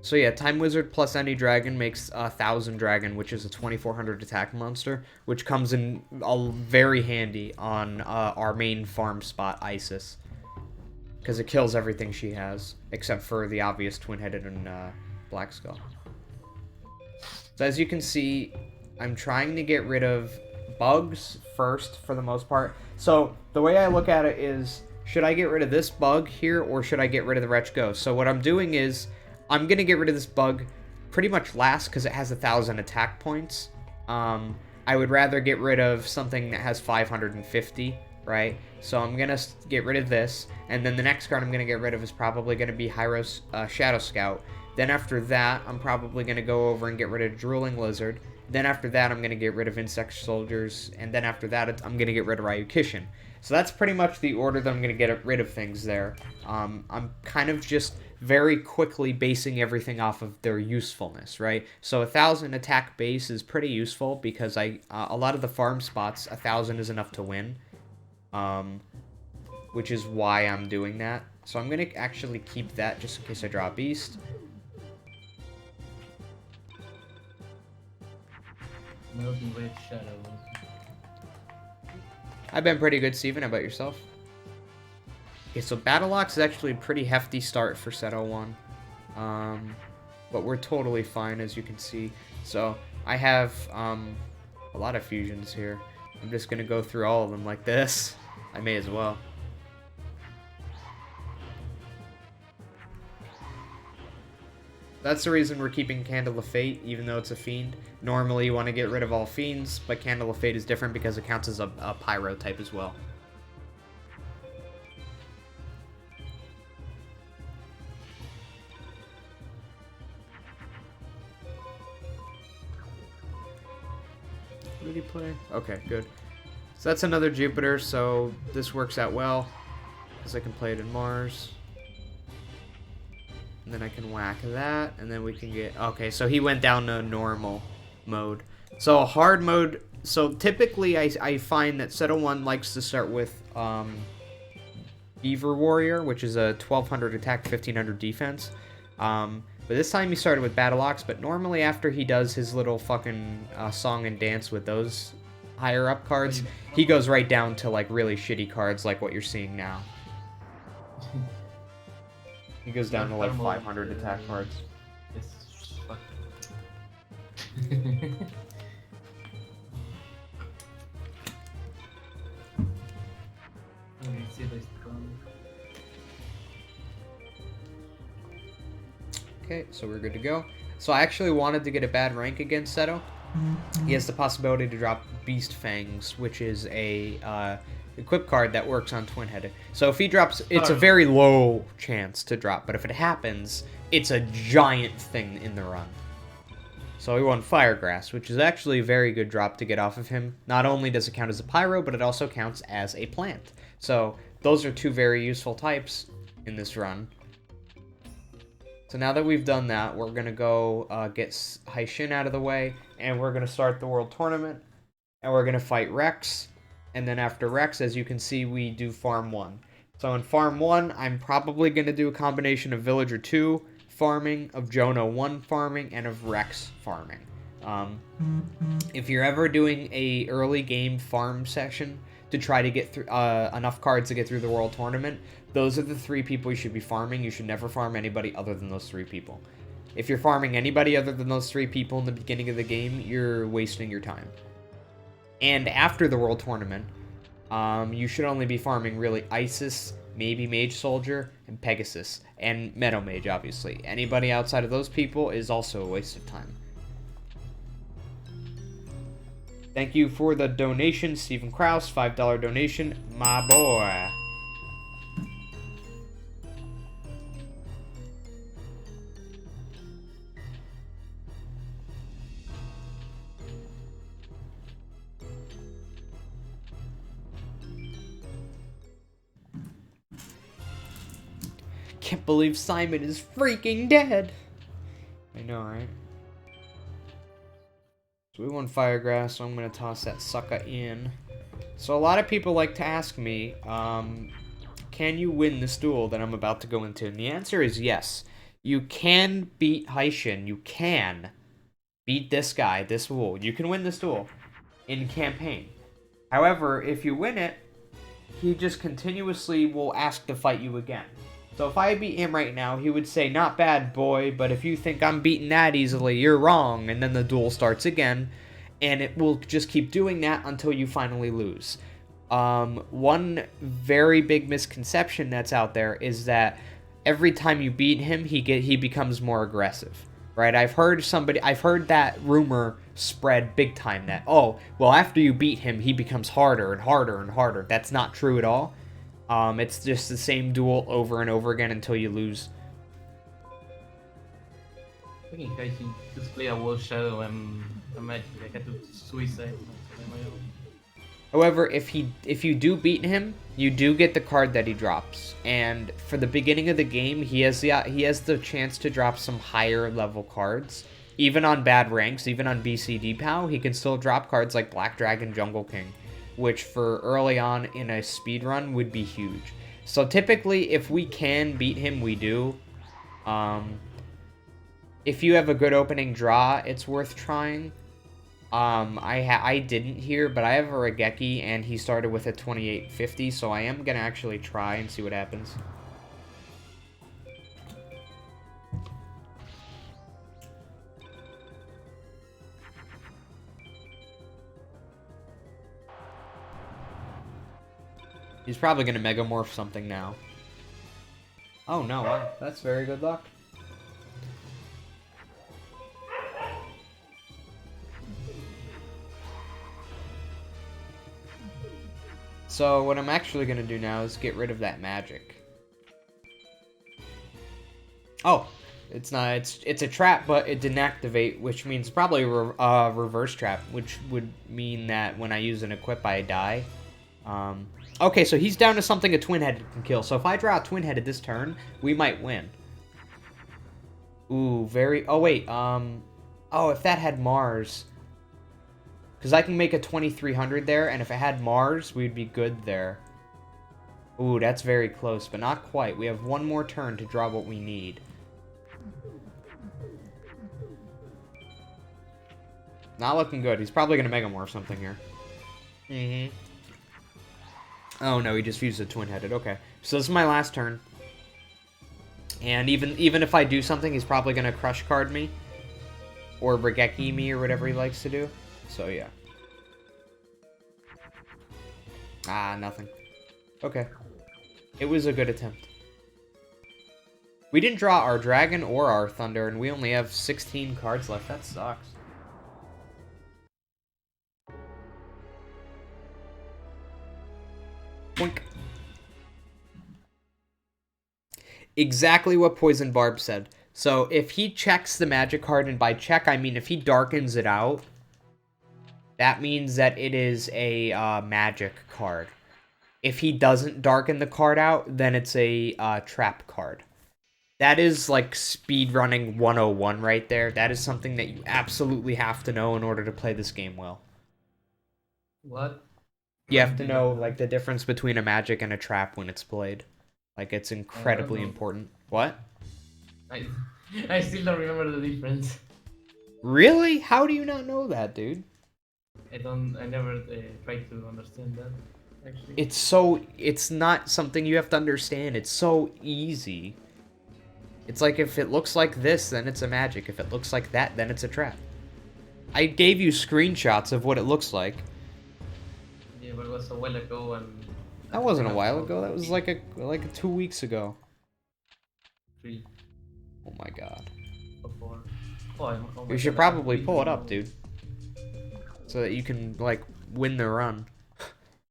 So yeah, Time Wizard plus any dragon makes 1,000 dragon, which is a 2,400 attack monster, which comes in very handy on our main farm spot, Isis, because it kills everything she has, except for the obvious twin-headed and Black Skull. So as you can see, I'm trying to get rid of bugs first, for the most part. So the way I look at it is, should I get rid of this bug here, or should I get rid of the Wretch Ghost? So what I'm doing is, I'm going to get rid of this bug pretty much last, because it has 1,000 attack points. I would rather get rid of something that has 550, right? So I'm going to get rid of this, and then the next card I'm going to get rid of is probably going to be Hyros Shadow Scout. Then after that, I'm probably going to go over and get rid of Drooling Lizard. Then after that, I'm going to get rid of Insect Soldiers. And then after that, I'm going to get rid of Ryukishin. So that's pretty much the order that I'm going to get rid of things there. I'm kind of just very quickly basing everything off of their usefulness, right? So 1,000 attack base is pretty useful because a lot of the farm spots, 1,000 is enough to win. Which is why I'm doing that. So I'm going to actually keep that just in case I draw a beast. Melting Red Shadow. I've been pretty good, Steven. How about yourself? Okay, so Battleox is actually a pretty hefty start for Seto 1. But we're totally fine, as you can see. So I have a lot of fusions here. I'm just going to go through all of them like this. I may as well. That's the reason we're keeping Candle of Fate, even though it's a fiend. Normally you want to get rid of all fiends, but Candle of Fate is different because it counts as a pyro type as well. What did he play? Okay, good. So that's another Jupiter, so this works out well, because I can play it in Mars. And then I can whack that, and then we can get... Okay, so he went down to normal mode. So hard mode... So typically I find that Seto 1 likes to start with Beaver Warrior, which is a 1,200 attack, 1,500 defense. But this time he started with Battleox, but normally after he does his little fucking song and dance with those higher up cards, he goes right down to like really shitty cards like what you're seeing now. He goes down to like 500 attack cards. It's fuck. Okay, so we're good to go. So I actually wanted to get a bad rank against Seto. He has the possibility to drop Beast Fangs, which is a equip card that works on twin-headed. So if he drops, it's a very low chance to drop, but if it happens, it's a giant thing in the run. So we won Firegrass, which is actually a very good drop to get off of him. Not only does it count as a pyro, but it also counts as a plant. So those are two very useful types in this run. So now that we've done that, we're going to go get Haishin out of the way, and we're going to start the World Tournament, and we're going to fight Rex. And then after Rex, as you can see, we do Farm 1. So in Farm 1, I'm probably going to do a combination of Villager 2 farming, of Jono 1 farming, and of Rex farming. If you're ever doing a early game farm session, to try to get through enough cards to get through the World Tournament, those are the 3 people you should be farming. You should never farm anybody other than those 3 people. If you're farming anybody other than those 3 people in the beginning of the game, you're wasting your time. And after the World Tournament, you should only be farming really Isis, maybe Mage Soldier, and Pegasus. And Meadow Mage, obviously. Anybody outside of those people is also a waste of time. Thank you for the donation, Stephen Kraus, $5 donation, my boy. Can't believe Simon is freaking dead. I know, right? So we won Firegrass, so I'm going to toss that sucker in. So a lot of people like to ask me, can you win this duel that I'm about to go into? And the answer is yes. You can beat Haishin. You can beat this guy, this duel. You can win this duel in campaign. However, if you win it, he just continuously will ask to fight you again. So if I beat him right now, he would say, not bad, boy, but if you think I'm beating that easily, you're wrong. And then the duel starts again, and it will just keep doing that until you finally lose. One very big misconception that's out there is that every time you beat him, he becomes more aggressive, right? I've heard that rumor spread big time that, oh, well, after you beat him, he becomes harder and harder and harder. That's not true at all. It's just the same duel over and over again until you lose. I think I should just play a Wall Shadow and a magic. I had to suicide on my own. However, if you do beat him, you do get the card that he drops. And for the beginning of the game, he has the chance to drop some higher level cards. Even on bad ranks, even on BCD POW, he can still drop cards like Black Dragon, Jungle King, which for early on in a speedrun would be huge. So typically, if we can beat him, we do. If you have a good opening draw, it's worth trying. I didn't here, but I have a Regeki, and he started with a 2850, so I am gonna actually try and see what happens. He's probably gonna Megamorph something now. Oh no, wow, that's very good luck. So what I'm actually gonna do now is get rid of that magic. Oh, it's not. It's a trap, but it didn't activate, which means probably a reverse trap, which would mean that when I use an equip, I die. Okay, so he's down to something a twin-headed can kill. So if I draw a twin-headed this turn, we might win. Ooh, very... Oh, wait. Oh, if that had Mars... Because I can make a 2300 there, and if it had Mars, we'd be good there. Ooh, that's very close, but not quite. We have one more turn to draw what we need. Not looking good. He's probably going to Megamorph something here. Mm-hmm. Oh, no, he just fused a twin-headed. Okay. So this is my last turn. And even if I do something, he's probably going to crush card me. Or Regeki me, or whatever he likes to do. So, yeah. Ah, nothing. Okay. It was a good attempt. We didn't draw our Dragon or our Thunder, and we only have 16 cards left. That sucks. Boink. Exactly what Poison Barb said. So, if he checks the magic card, and by check, I mean if he darkens it out... That means that it is a magic card. If he doesn't darken the card out, then it's a trap card. That is like speedrunning 101 right there. That is something that you absolutely have to know in order to play this game well. What? You have to know like the difference between a magic and a trap when it's played. Like it's incredibly important. What? I still don't remember the difference. Really? How do you not know that, dude? I never tried to understand that. actually. It's not something you have to understand. It's so easy. It's like if it looks like this, then it's a magic. If it looks like that, then it's a trap. I gave you screenshots of what it looks like. Yeah, but it was a while ago, and I That think I wasn't a have while about ago. That was like 2 weeks ago. 3 Oh my god. or 4. Oh my You should god, I have probably pull literally it up, no. dude. So that you can, like, win the run.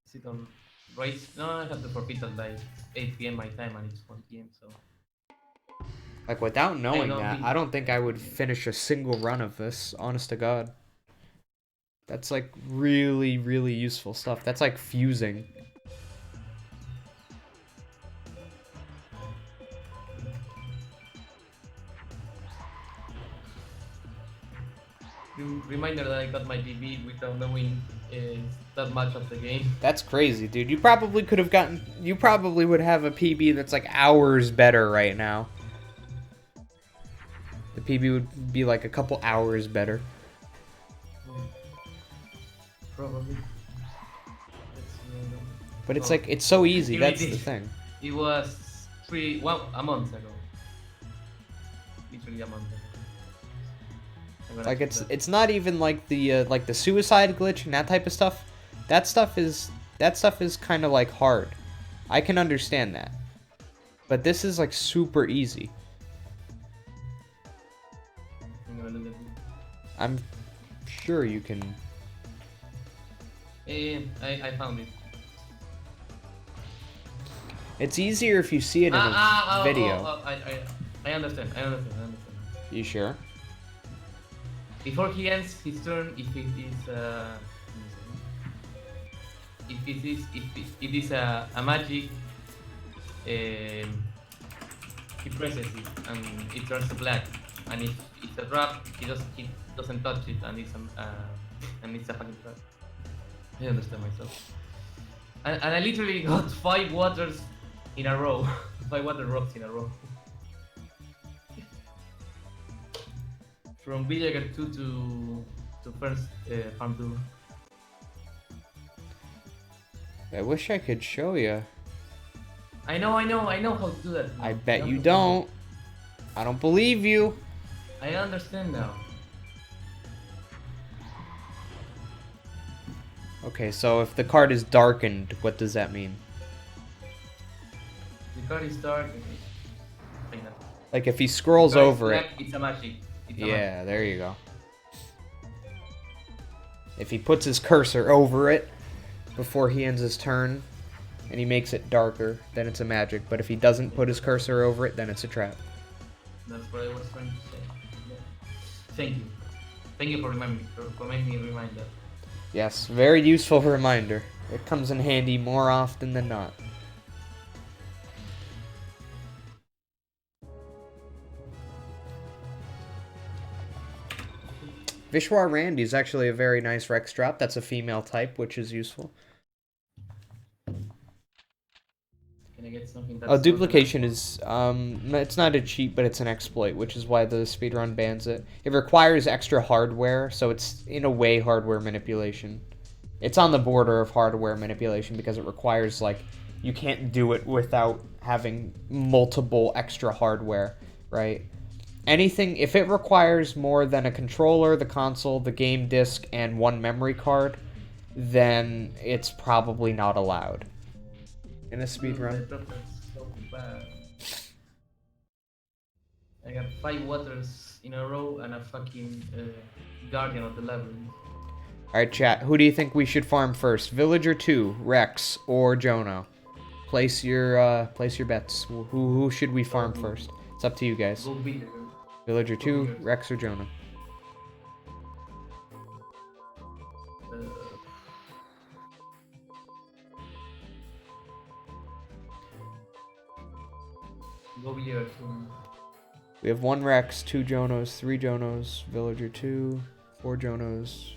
Is it on right? No, I have to forfeit at like 8 p.m. my time, and it's 1 p.m. So Like, without I knowing don't that, think I don't think I would yeah. finish a single run of this, honest to God. That's, like, really, really useful stuff. That's like fusing. Reminder that I got my PB without knowing that much of the game. That's crazy, dude. You probably could have gotten... You probably would have a PB that's, like, hours better right now. The PB would be, like, a couple hours better. Probably. But it's, like, it's so easy. Here it That's the is. thing. It was a month ago. Literally a month ago. Like, it's not even like the suicide glitch and that type of stuff. That stuff is kind of like hard. I can understand that. But this is like super easy. I'm sure you can. I found it. It's easier if you see it in a video. I understand. You sure? Before he ends his turn, if it is a magic, he presses it and it turns black. And if it's a trap, he doesn't touch it, and it's a fucking trap. I understand myself. And I literally got 5 waters in a row, 5 water rocks in a row. From Villager 2 to first farm 2. I wish I could show you. I know how to do that. I bet you don't. I don't believe you. I understand now. Okay, so if the card is darkened, what does that mean? The card is dark. Like if he scrolls over black, it. It's a magic. Yeah, there you go. If he puts his cursor over it before he ends his turn, and he makes it darker, then it's a magic. But if he doesn't put his cursor over it, then it's a trap. That's what I was trying to say. Yeah. Thank you. Thank you for making me remind that. Yes, very useful reminder. It comes in handy more often than not. Vishwar Randy is actually a very nice Rex drop. That's a female type, which is useful. Can I get something that's... Oh, duplication is, it's not a cheat, but it's an exploit, which is why the speedrun bans it. It requires extra hardware, so it's, in a way, hardware manipulation. It's on the border of hardware manipulation because it requires, like, you can't do it without having multiple extra hardware, right? Anything, if it requires more than a controller, the console, the game disc, and one memory card, then it's probably not allowed in a speedrun. So bad. I got 5 waters in a row and a fucking guardian of the labyrinth. Alright, chat. Who do you think we should farm first? Villager 2, Rex, or Jono? Place your bets. Who should we farm first? It's up to you guys. Go Villager. Villager 2, Rex, or Jono? Go Villager 2. We have 1 Rex, 2 Jonos, 3 Jonos, Villager 2, 4 Jonos.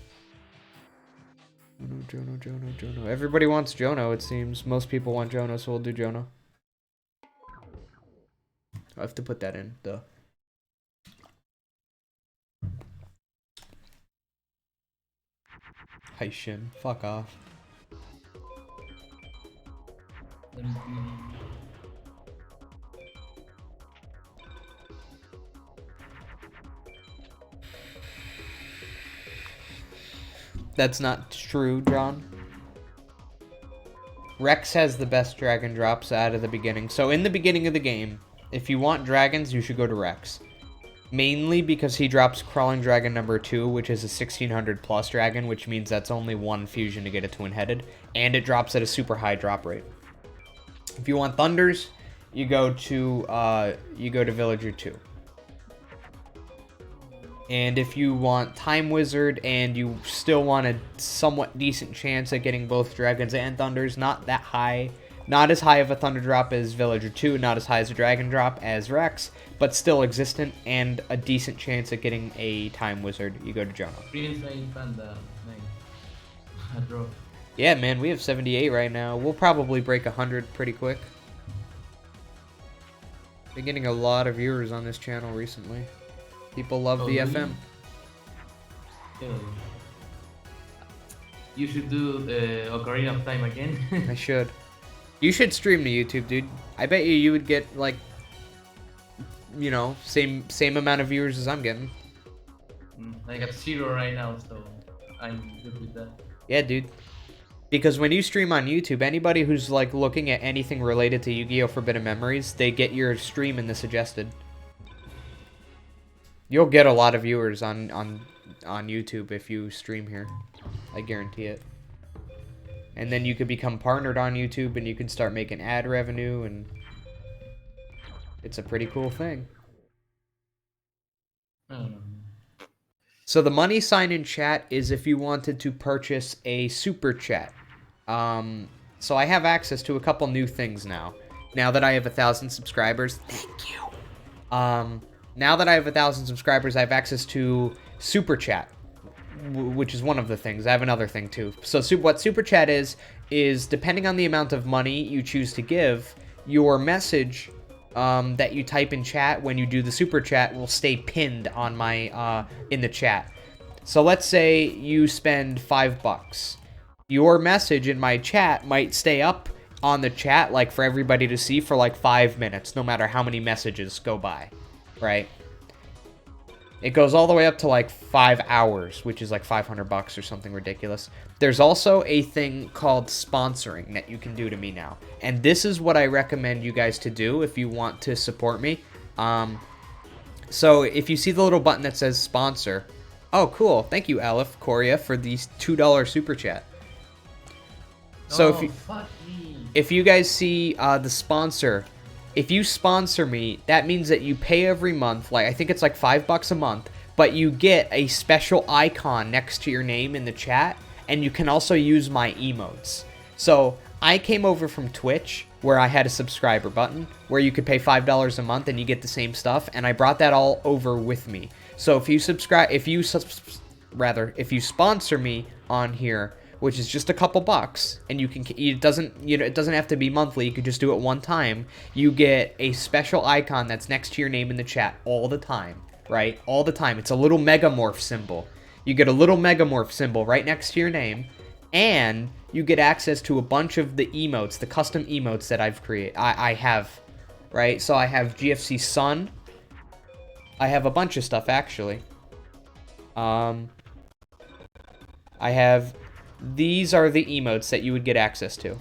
Jono. Everybody wants Jono, it seems. Most people want Jono, so we'll do Jono. I have to put that in, though. Hi, Shin. Fuck off. That's not true, John. Rex has the best dragon drops out of the beginning. So in the beginning of the game, if you want dragons, you should go to Rex. Mainly because he drops Crawling Dragon number 2, which is a 1600 plus dragon, which means that's only one fusion to get a twin-headed, and it drops at a super high drop rate. If you want Thunders, you go to Villager 2. And if you want Time Wizard and you still want a somewhat decent chance at getting both Dragons and Thunders, not that high, not as high of a Thunder drop as Villager 2, not as high as a Dragon drop as Rex, but still existent and a decent chance at getting a Time Wizard, you go to Jonah. Yeah, man, we have 78 right now. We'll probably break 100 pretty quick. Been getting a lot of viewers on this channel recently. People love the FM. You should do Ocarina of Time again. I should. You should stream to YouTube, dude. I bet you would get like, you know, same amount of viewers as I'm getting. I got 0 right now, so I'm good with that. Yeah, dude. Because when you stream on YouTube, anybody who's like looking at anything related to Yu-Gi-Oh! Forbidden Memories, they get your stream in the suggested. You'll get a lot of viewers on YouTube if you stream here. I guarantee it. And then you could become partnered on YouTube and you can start making ad revenue, and it's a pretty cool thing. So the money sign in chat is if you wanted to purchase a super chat. So I have access to a couple new things now. Now that I have 1,000 subscribers, thank you. Now that I have 1,000 subscribers, I have access to Super Chat, which is one of the things. I have another thing too. So what Super Chat is depending on the amount of money you choose to give, your message that you type in chat when you do the Super Chat will stay pinned on my in the chat. So let's say you spend $5. Your message in my chat might stay up on the chat, like for everybody to see, for like 5 minutes, no matter how many messages go by. Right? It goes all the way up to like 5 hours, which is like $500 or something ridiculous. There's also a thing called sponsoring that you can do to me now. And this is what I recommend you guys to do if you want to support me. So if you see the little button that says sponsor. Oh, cool. Thank you, Aleph Korea, for these $2 super chat. So if you guys see the sponsor, if you sponsor me, that means that you pay every month, like I think it's like $5 a month, but you get a special icon next to your name in the chat, and you can also use my emotes. So I came over from Twitch, where I had a subscriber button, where you could pay $5 a month and you get the same stuff, and I brought that all over with me. So if you sponsor me on here, which is just a couple bucks, and it doesn't have to be monthly, you could just do it one time, you get a special icon that's next to your name in the chat all the time, right? All the time. It's a little megamorph symbol. You get a little megamorph symbol right next to your name, and you get access to a bunch of the emotes, the custom emotes that I've created. I have, right? So I have GFC Sun. I have a bunch of stuff, actually. I have... These are the emotes that you would get access to.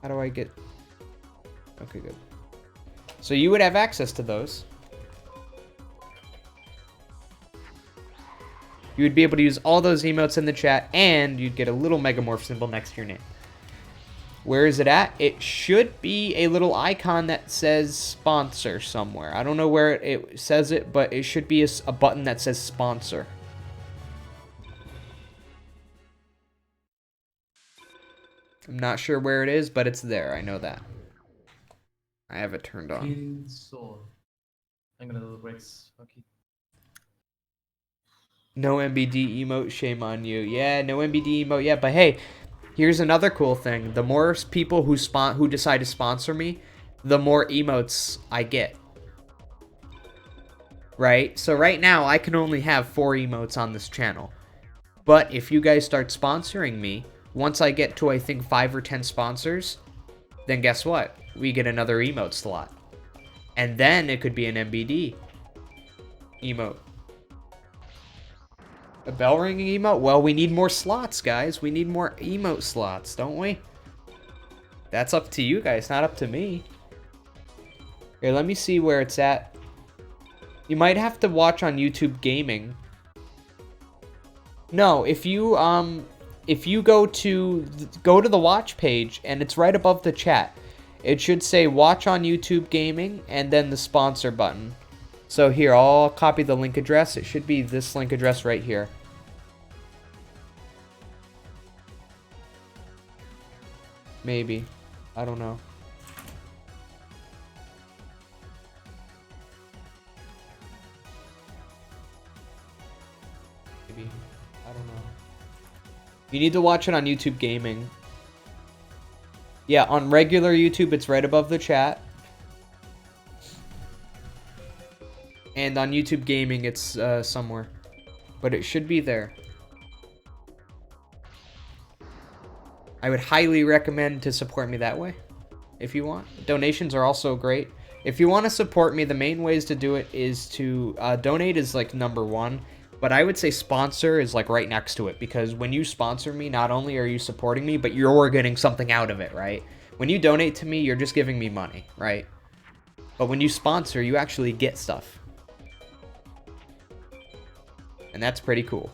How do I get... Okay, good. So you would have access to those. You would be able to use all those emotes in the chat, and you'd get a little megamorph symbol next to your name. Where is it at? It should be a little icon that says sponsor somewhere. I don't know where it says it, but it should be a button that says sponsor. I'm not sure where it is, but it's there. I know that. I have it turned on. I'm gonna do Rex. Okay. No MBD emote, shame on you. Yeah, no MBD emote. Yeah, but hey, here's another cool thing. The more people who decide to sponsor me, the more emotes I get. Right? So right now, I can only have 4 emotes on this channel. But if you guys start sponsoring me, once I get to, I think, 5 or 10 sponsors, then guess what? We get another emote slot. And then it could be an MBD emote. A bell ringing emote? Well, we need more slots, guys. We need more emote slots, don't we? That's up to you guys, not up to me. Here, let me see where it's at. You might have to watch on YouTube Gaming. No, if you go to the watch page and it's right above the chat, it should say watch on YouTube Gaming and then the sponsor button. So here, I'll copy the link address. It should be this link address right here. Maybe. I don't know. Maybe. I don't know. You need to watch it on YouTube Gaming. Yeah, on regular YouTube, it's right above the chat. And on YouTube Gaming, it's somewhere. But it should be there. I would highly recommend to support me that way, if you want. Donations are also great. If you want to support me, the main ways to do it is to donate is like #1, but I would say sponsor is like right next to it, because when you sponsor me, not only are you supporting me, but you're getting something out of it, right? When you donate to me, you're just giving me money, right? But when you sponsor, you actually get stuff. And that's pretty cool.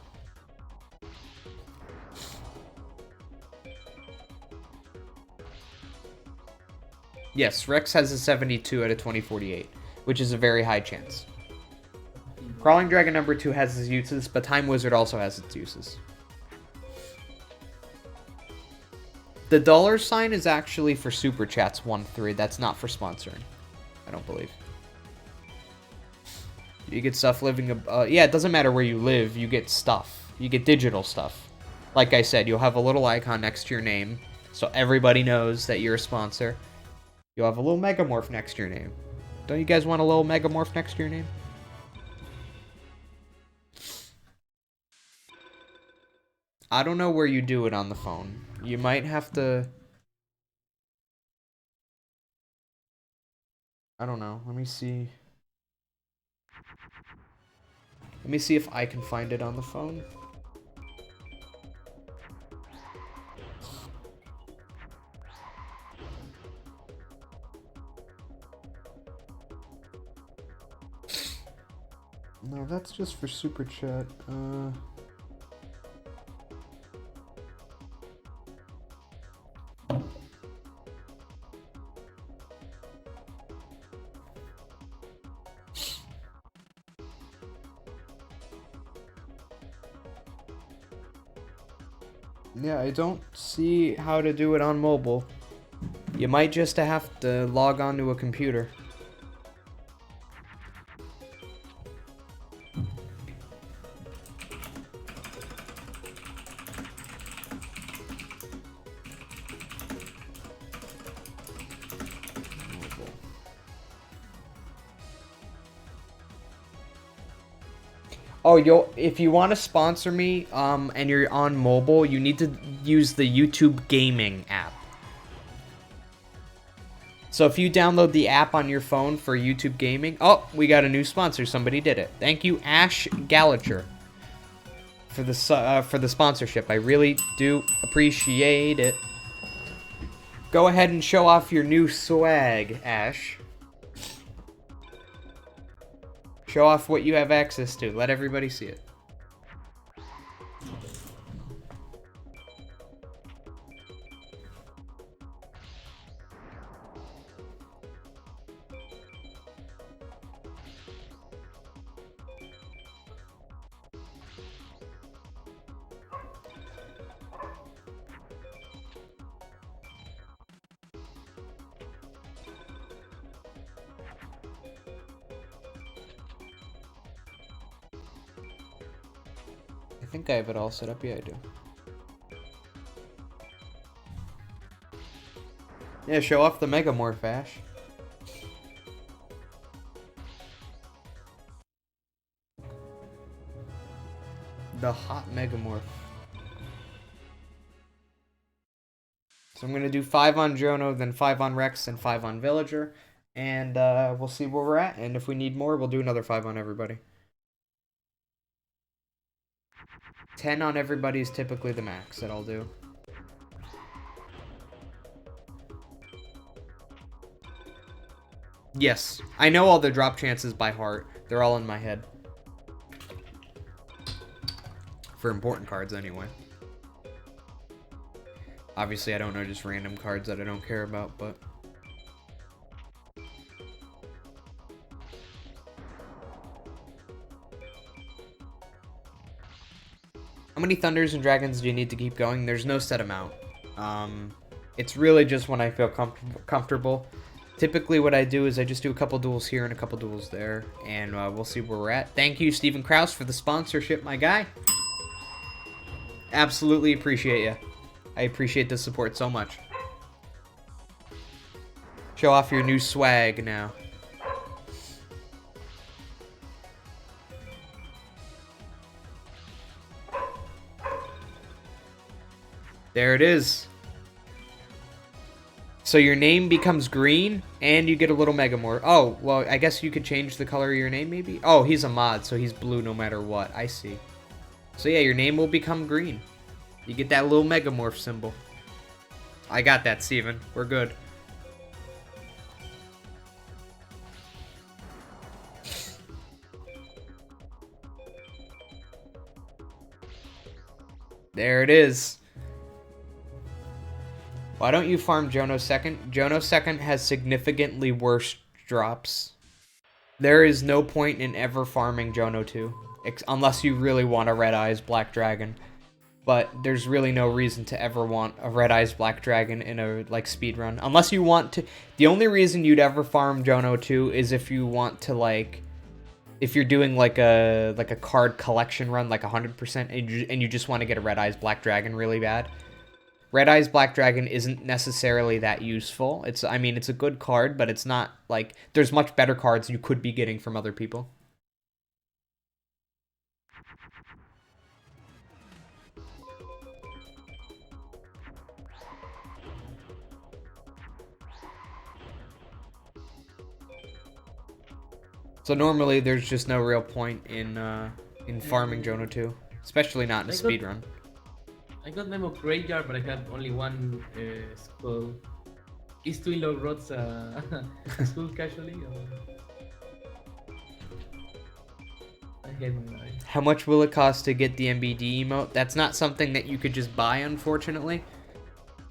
Yes, Rex has a 72 out of 2048, which is a very high chance. Crawling Dragon #2 has its uses, but Time Wizard also has its uses. The $sign is actually for Super Chats 1-3. That's not for sponsoring. I don't believe. You get stuff living... yeah, it doesn't matter where you live. You get stuff. You get digital stuff. Like I said, you'll have a little icon next to your name, so everybody knows that you're a sponsor. You'll have a little Megamorph next to your name. Don't you guys want a little Megamorph next to your name? I don't know where you do it on the phone. You might have to... I don't know. Let me see. Let me see if I can find it on the phone. No, that's just for Super Chat. Yeah, I don't see how to do it on mobile. You might just have to log on to a computer. Oh, if you want to sponsor me, and you're on mobile, you need to use the YouTube Gaming app. So if you download the app on your phone for YouTube Gaming... Oh, we got a new sponsor. Somebody did it. Thank you, Ash Gallacher, for the sponsorship. I really do appreciate it. Go ahead and show off your new swag, Ash. Show off what you have access to. Let everybody see it. I think I have it all set up. Yeah, I do. Yeah, show off the Megamorph, Ash. the hot Megamorph. So I'm going to do 5 on Jono, then 5 on Rex, and 5 on Villager. And we'll see where we're at. And if we need more, we'll do another 5 on everybody. 10 on everybody is typically the max that I'll do. Yes, I know all the drop chances by heart. They're all in my head. For important cards, anyway. Obviously, I don't know just random cards that I don't care about, but... How many Thunders and Dragons do you need to keep going? There's no set amount. It's really just when I feel comfortable. Typically, what I do is I just do a couple duels here and a couple duels there, and we'll see where we're at. Thank you, Stephen Krause, for the sponsorship, my guy. Absolutely appreciate you. I appreciate the support so much. Show off your new swag now. There it is. So your name becomes green, and you get a little Megamorph. Oh, well, I guess you could change the color of your name, maybe? Oh, he's a mod, so he's blue no matter what. I see. So yeah, your name will become green. You get that little Megamorph symbol. I got that, Steven. We're good. There it is. Why don't you farm Jono second? Jono second has significantly worse drops. There is no point in ever farming Jono 2. Unless you really want a Red Eyes Black Dragon. But there's really no reason to ever want a Red Eyes Black Dragon in a, like, speedrun. Unless you want to... The only reason you'd ever farm Jono 2 is if you want to, like... If you're doing, like a card collection run, like 100%, and you just want to get a Red Eyes Black Dragon really bad. Red Eyes Black Dragon isn't necessarily that useful. I mean, it's a good card, but it's not, like... There's much better cards you could be getting from other people. So normally, there's just no real point in farming Jono 2. Especially not in a speedrun. I got Memo Graveyard, but I had only one skull. Is Twin Log Rods a skull casually? Or... I hate my life. How much will it cost to get the MBD emote? That's not something that you could just buy, unfortunately.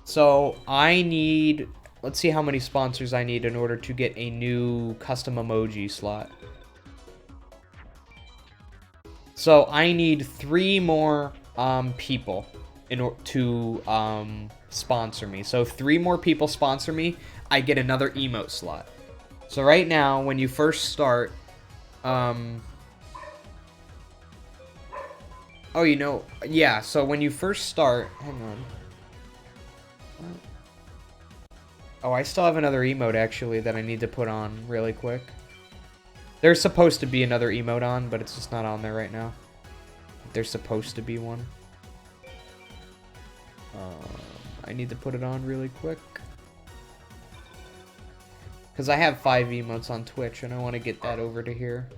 So I need... Let's see how many sponsors I need in order to get a new custom emoji slot. So I need 3 more people in order to sponsor me. So if 3 more people sponsor me, I get another emote slot. So right now, when you first start, oh, you know, yeah. So when you first start, hang on. Oh, I still have another emote actually that I need to put on really quick. There's supposed to be another emote on, but it's just not on there right now. There's supposed to be one. I need to put it on really quick. Because I have 5 emotes on Twitch, and I want to get that over to here.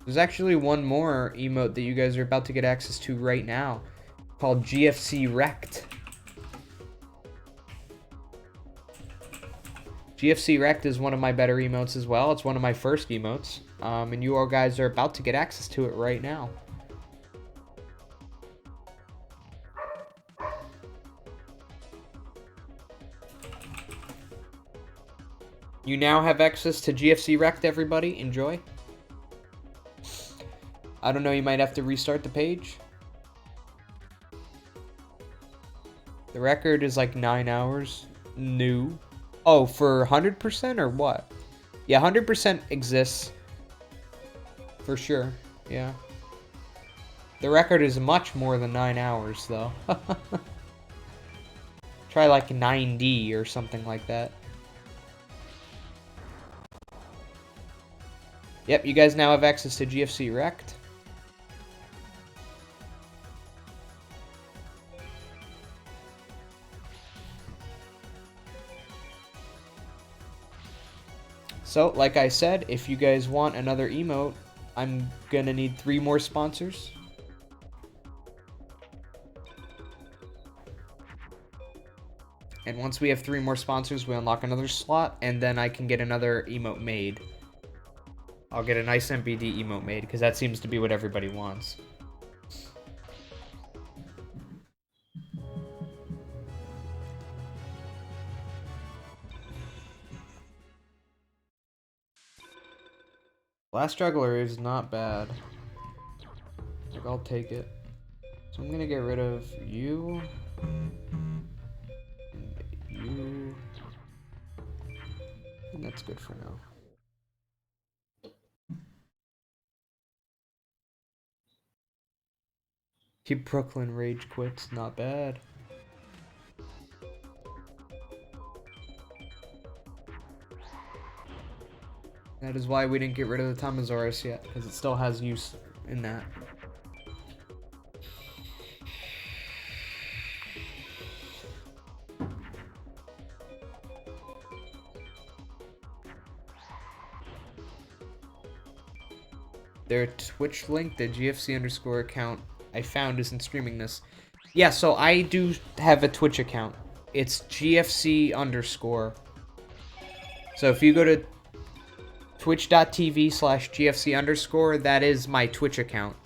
There's actually one more emote that you guys are about to get access to right now, called GFC Wrecked. GFC Wrecked is one of my better emotes as well. It's one of my first emotes. And you all guys are about to get access to it right now. You now have access to GFC Wrecked, everybody. Enjoy. I don't know, you might have to restart the page. The record is like 9 hours. New. Oh, for 100% or what? Yeah, 100% exists. For sure, yeah. The record is much more than 9 hours, though. Try like 9D or something like that. Yep, you guys now have access to GFC Rect. So, like I said, if you guys want another emote, I'm gonna need 3 more sponsors. And once we have 3 more sponsors, we unlock another slot, and then I can get another emote made. I'll get a nice MBD emote made, because that seems to be what everybody wants. Last Juggler is not bad. Like, I'll take it. So I'm gonna get rid of you. And you. And that's good for now. Keep Brooklyn Rage quits, not bad. That is why we didn't get rid of the Tamasaurus yet, because it still has use in that. Their Twitch link, the GFC underscore account I found isn't streaming this. Yeah, so I do have a Twitch account. It's GFC underscore. So if you go to twitch.tv/GFC underscore, that is my Twitch account.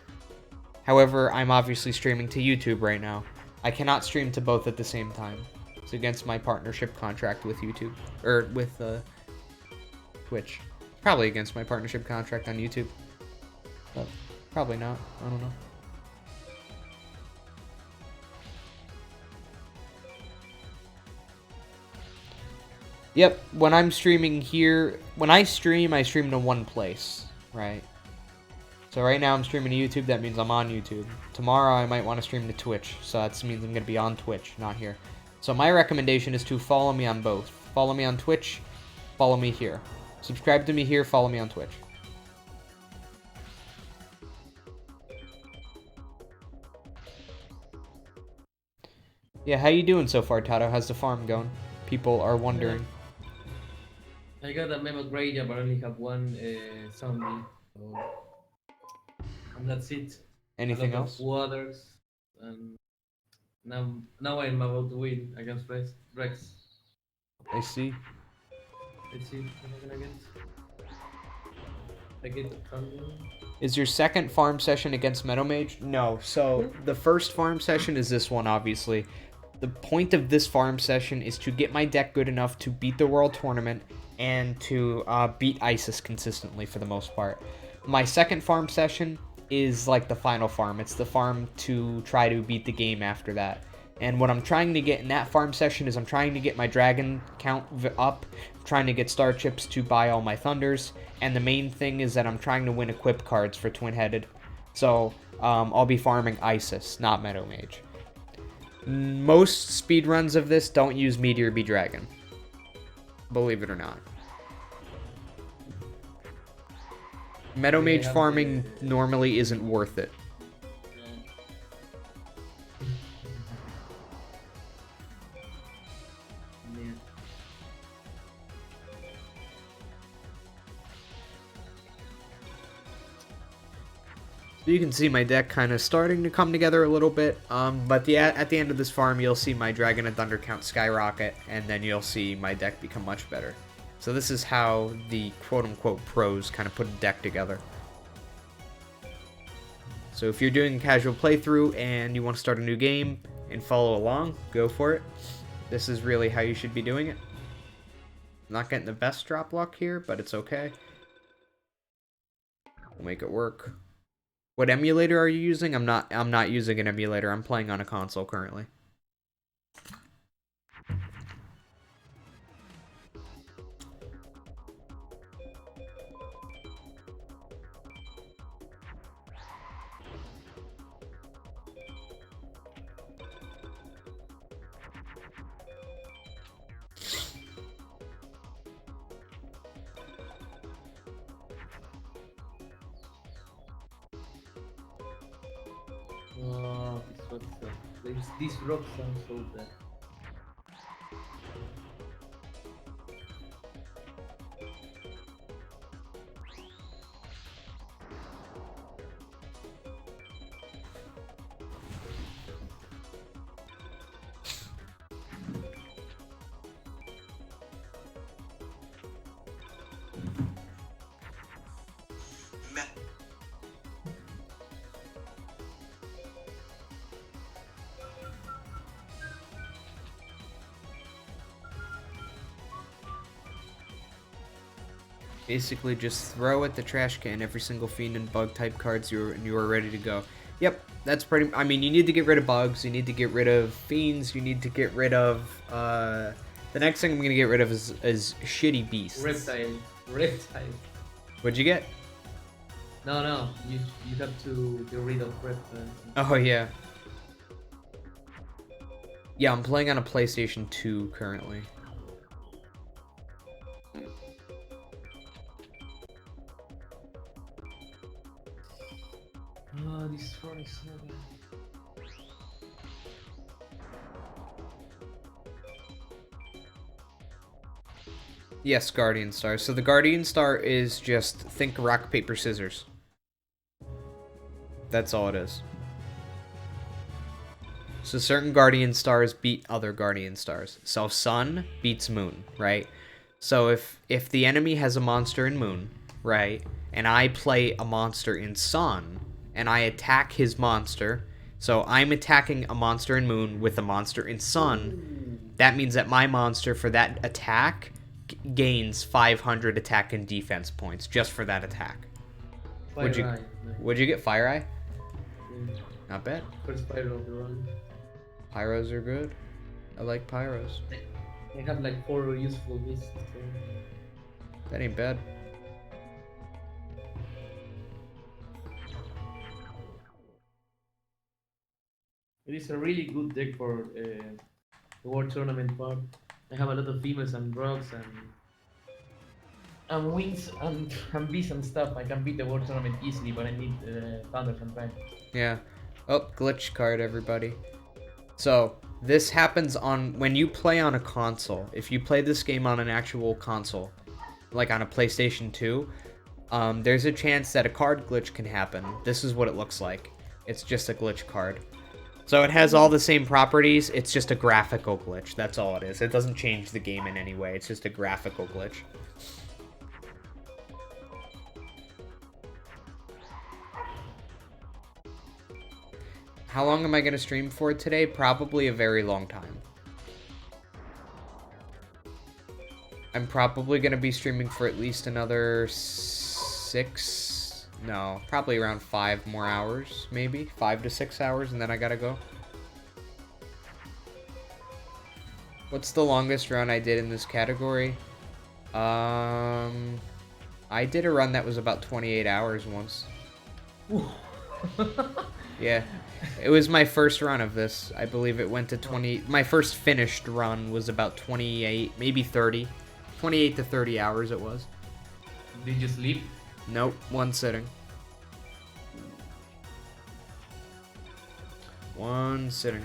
However, I'm obviously streaming to YouTube right now. I cannot stream to both at the same time. It's against my partnership contract with YouTube, or with Twitch. Probably against my partnership contract on YouTube. But probably not. I don't know. Yep, when I'm streaming here, when I stream to one place, right? So right now I'm streaming to YouTube, that means I'm on YouTube. Tomorrow I might want to stream to Twitch, so that means I'm going to be on Twitch, not here. So my recommendation is to follow me on both. Follow me on Twitch, follow me here. Subscribe to me here, follow me on Twitch. Yeah, how you doing so far, Tato? How's the farm going? People are wondering. I got a memo grade, but I only have one zombie. So... and that's it. Anything a lot else? Of waters, and now I'm about to win against Rex. I see. Let's see what I'm gonna get. I get thunder. Is your second farm session against Meadow Mage? No. So the first farm session is this one, obviously. The point of this farm session is to get my deck good enough to beat the World Tournament and to beat ISIS consistently for the most part. My second farm session is like the final farm. It's the farm to try to beat the game after that. And what I'm trying to get in that farm session is I'm trying to get my dragon count up, I'm trying to get star chips to buy all my thunders, and the main thing is that I'm trying to win equip cards for twin-headed. So I'll be farming ISIS, not Meadow Mage. Most speedruns of this don't use Meteor B Dragon. Believe it or not. Meadow Mage farming normally isn't worth it. So you can see my deck kind of starting to come together a little bit, but at the end of this farm, you'll see my Dragon and Thunder count skyrocket, and then you'll see my deck become much better. So this is how the quote-unquote pros kind of put a deck together. So if you're doing a casual playthrough and you want to start a new game and follow along, go for it. This is really how you should be doing it. I'm not getting the best drop luck here, but it's okay. We'll make it work. What emulator are you using? I'm not using an emulator. I'm playing on a console currently. But these rocks sound so bad. Basically, just throw at the trash can every single fiend and bug type cards you are ready to go. Yep, that's pretty. I mean, you need to get rid of bugs. You need to get rid of fiends. You need to get rid of. The next thing I'm gonna get rid of is shitty beasts. Reptile. What'd you get? No. You have to get rid of reptiles. Oh yeah. Yeah, I'm playing on a PlayStation 2 currently. Oh, this one is so bad. Yes, Guardian Star. So the Guardian Star is just think rock, paper, scissors. That's all it is. So certain Guardian Stars beat other Guardian Stars. So Sun beats Moon, right? So if the enemy has a monster in Moon, right, and I play a monster in Sun, and I attack his monster, so I'm attacking a monster in Moon with a monster in Sun, that means that my monster for that attack gains 500 attack and defense points just for that attack. Would you get Fire Eye? Yeah. Not bad. First pyro of the run. Pyros are good. I like pyros. I have like 4 useful beasts. So. That ain't bad. It is a really good deck for the World Tournament part. I have a lot of females and rocks and wings and beasts and stuff. I can beat the World Tournament easily, but I need Thunder sometimes. Yeah. Oh, glitch card, everybody. So, this happens on when you play on a console. If you play this game on an actual console, like on a PlayStation 2, there's a chance that a card glitch can happen. This is what it looks like. It's just a glitch card. So it has all the same properties, it's just a graphical glitch, that's all it is. It doesn't change the game in any way, it's just a graphical glitch. How long am I going to stream for today? Probably a very long time. I'm probably going to be streaming for at least another probably around 5 more hours, maybe 5 to 6 hours, and then I gotta go. What's the longest run I did in this category? I did a run that was about 28 hours once. Yeah, it was my first run of this. I believe it went to 20. My first finished run was about 28, maybe 30. 28 to 30 hours it was. Did you sleep? Nope, one sitting. One sitting.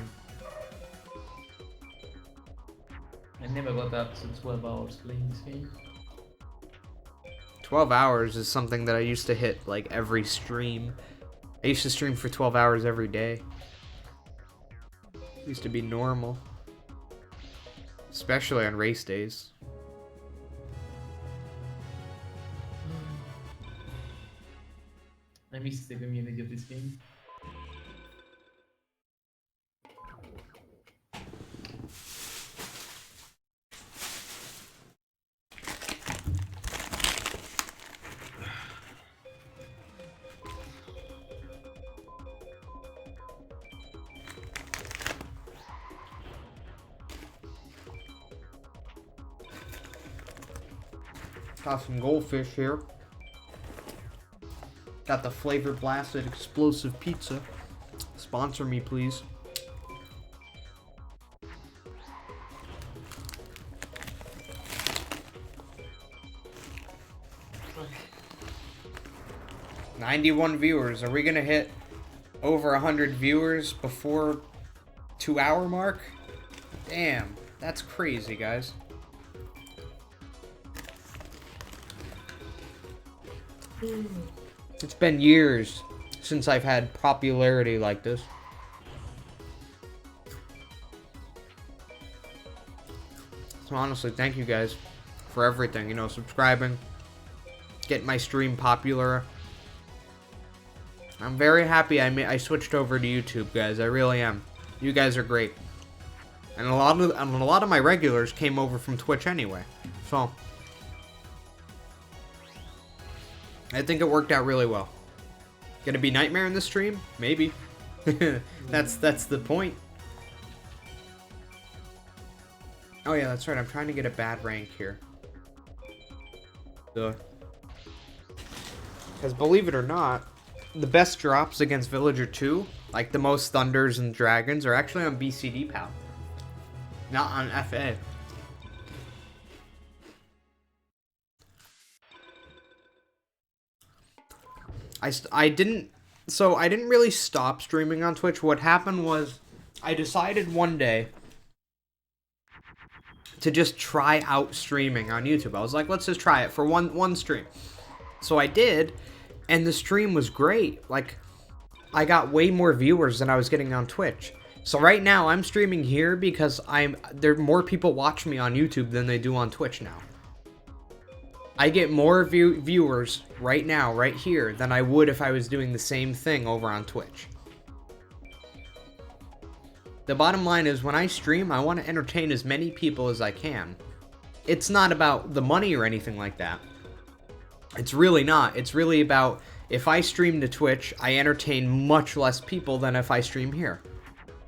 I never got up to 12 hours playing this game. 12 hours is something that I used to hit like every stream. I used to stream for 12 hours every day. It used to be normal. Especially on race days. I miss the community of this game. Got some goldfish here. Got the flavor blasted explosive pizza. Sponsor me, please. Okay. 91 viewers. Are we gonna hit over 100 viewers before 2-hour mark. Damn, that's crazy, guys. It's been years since I've had popularity like this. So honestly, thank you guys for everything. You know, subscribing, getting my stream popular. I'm very happy I switched over to YouTube, guys. I really am. You guys are great. And a lot of my regulars came over from Twitch anyway. So I think it worked out really well. Gonna be Nightmare in the stream? Maybe. That's the point. Oh yeah, that's right. I'm trying to get a bad rank here. Because believe it or not, the best drops against Villager 2, like the most Thunders and Dragons, are actually on BCD PAL. Not on FA. I didn't really stop streaming on Twitch. What happened was I decided one day to just try out streaming on YouTube. I was like, let's just try it for one stream. So I did, and the stream was great. Like, I got way more viewers than I was getting on Twitch. So right now I'm streaming here because there more people watch me on YouTube than they do on Twitch now. I get more viewers right now, right here, than I would if I was doing the same thing over on Twitch. The bottom line is, when I stream, I want to entertain as many people as I can. It's not about the money or anything like that. It's really not. It's really about, if I stream to Twitch, I entertain much less people than if I stream here.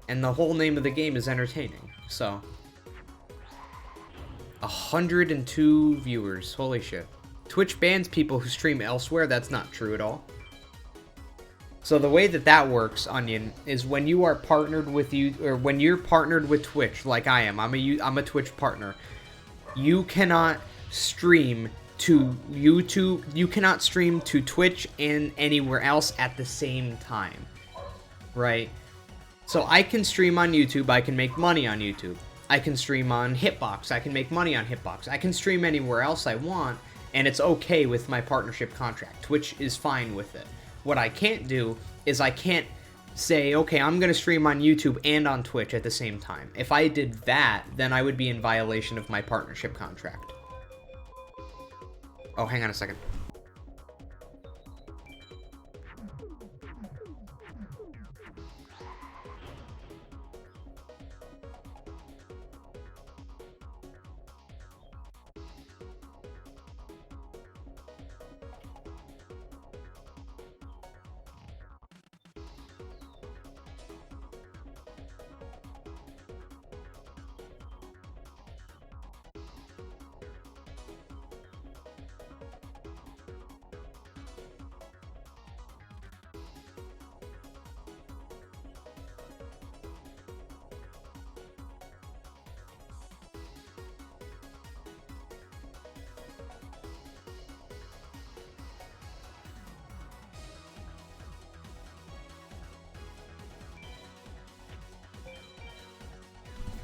And the whole name of the game is entertaining. So 102 viewers. Holy shit. Twitch bans people who stream elsewhere. That's not true at all. So the way that works, Onion, is when you are partnered with when you're partnered with Twitch, like I am. I'm a Twitch partner. You cannot stream to YouTube. You cannot stream to Twitch and anywhere else at the same time, right? So I can stream on YouTube. I can make money on YouTube. I can stream on Hitbox. I can make money on Hitbox. I can stream anywhere else I want, and it's okay with my partnership contract. Twitch is fine with it. What I can't do is I can't say, okay, I'm going to stream on YouTube and on Twitch at the same time. If I did that, then I would be in violation of my partnership contract. Oh, hang on a second.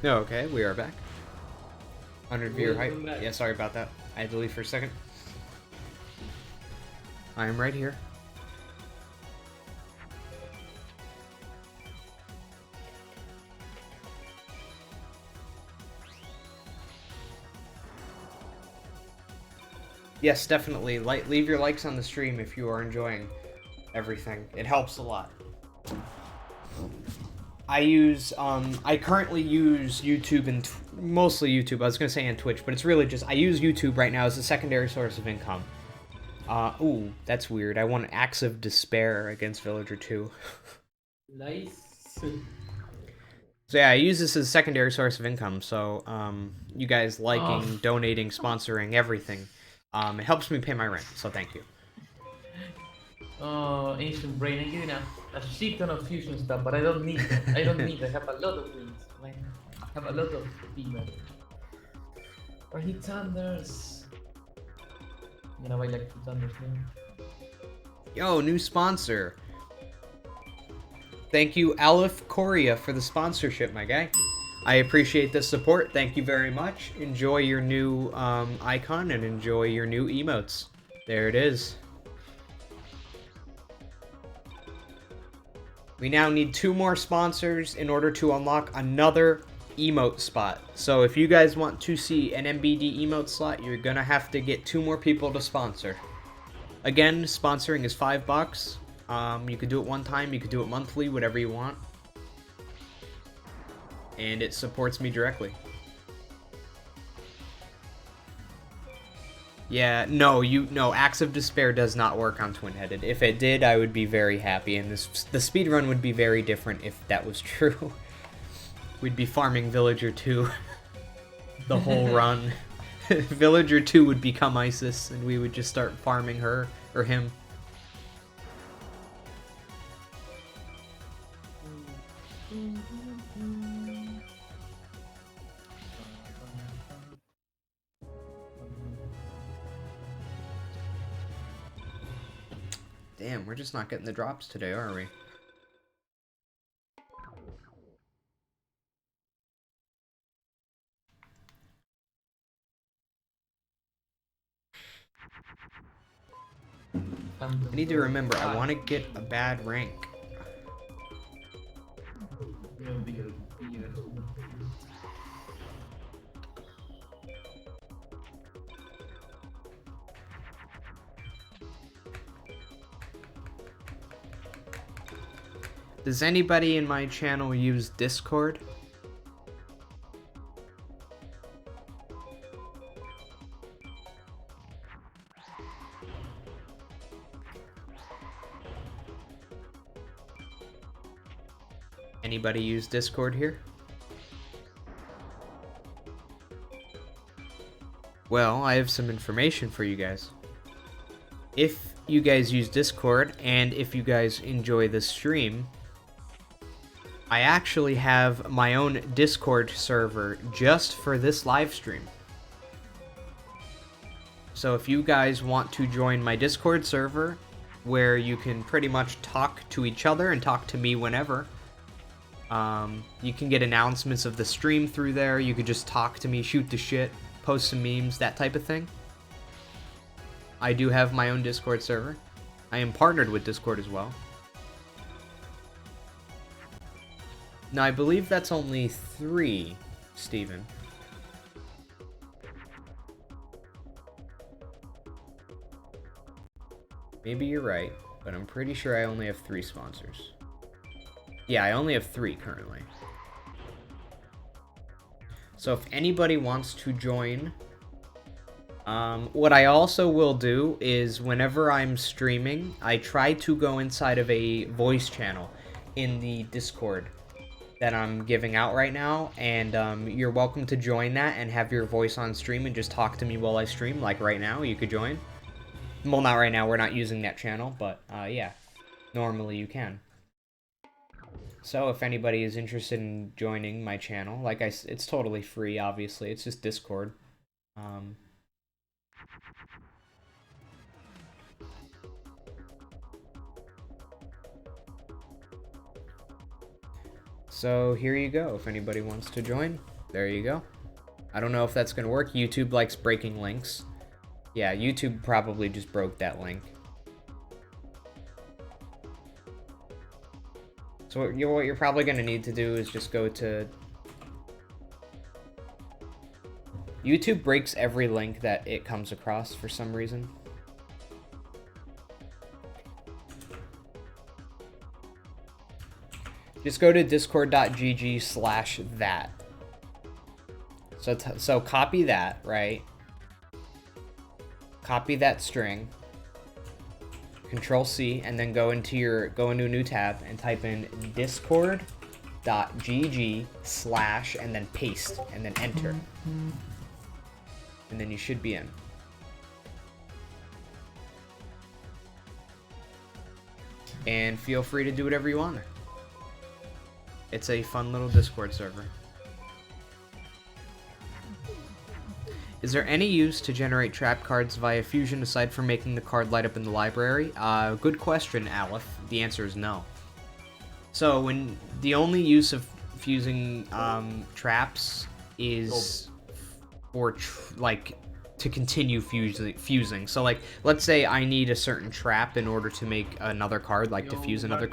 No, okay, we are back. 100 viewer height. Yeah, sorry about that. I had to leave for a second. I am right here. Yes, definitely. Leave your likes on the stream if you are enjoying everything. It helps a lot. I currently use YouTube and mostly YouTube. I was gonna say and Twitch, but it's really just I use YouTube right now as a secondary source of income. Ooh, that's weird. I won Acts of Despair against Villager 2. Nice. So yeah, I use this as a secondary source of income. So you guys liking, donating, sponsoring, everything, it helps me pay my rent. So thank you. Oh, Ancient Brain, I'm giving a shit ton of fusion stuff, but I don't need it. I have a lot of wings. I have a lot of female. Or hit Thunders. I'm gonna buy like 2 Thunders now. Yo, new sponsor. Thank you, Aleph Korea, for the sponsorship, my guy. I appreciate the support. Thank you very much. Enjoy your new icon and enjoy your new emotes. There it is. We now need 2 more sponsors in order to unlock another emote spot. So if you guys want to see an MBD emote slot, you're gonna have to get 2 more people to sponsor. Again, sponsoring is $5. You could do it one time, you could do it monthly, whatever you want. And it supports me directly. Yeah, no, Acts of Despair does not work on Twin-Headed. If it did, I would be very happy, and the speedrun would be very different if that was true. We'd be farming Villager 2 the whole run. Villager 2 would become ISIS, and we would just start farming her, or him. Damn, we're just not getting the drops today, are we? I need to remember, I want to get a bad rank. Does anybody in my channel use Discord? Anybody use Discord here? Well, I have some information for you guys. If you guys use Discord, and if you guys enjoy the stream, I actually have my own Discord server just for this live stream. So if you guys want to join my Discord server, where you can pretty much talk to each other and talk to me whenever, you can get announcements of the stream through there, you could just talk to me, shoot the shit, post some memes, that type of thing. I do have my own Discord server. I am partnered with Discord as well. Now, I believe that's only 3, Steven. Maybe you're right, but I'm pretty sure I only have 3 sponsors. Yeah, I only have 3 currently. So if anybody wants to join, what I also will do is whenever I'm streaming, I try to go inside of a voice channel in the Discord that I'm giving out right now, and you're welcome to join that and have your voice on stream and just talk to me while I stream, like right now, you could join. Well, not right now, we're not using that channel, but yeah, normally you can. So if anybody is interested in joining my channel, like it's totally free, obviously, it's just Discord. So here you go, if anybody wants to join, there you go. I don't know if that's gonna work. YouTube likes breaking links. Yeah, YouTube probably just broke that link. So what you're probably gonna need to do is just go to... YouTube breaks every link that it comes across for some reason. Just go to discord.gg/that. So copy that, right? Copy that string. Control C, and then go into a new tab and type in discord.gg/ and then paste and then enter. And then you should be in. And feel free to do whatever you want. It's a fun little Discord server. Is there any use to generate trap cards via Fusion aside from making the card light up in the library? Good question, Aleph. The answer is no. So when the only use of fusing traps is for like to continue fusing. So like let's say I need a certain trap in order to make another card, like to fuse another card.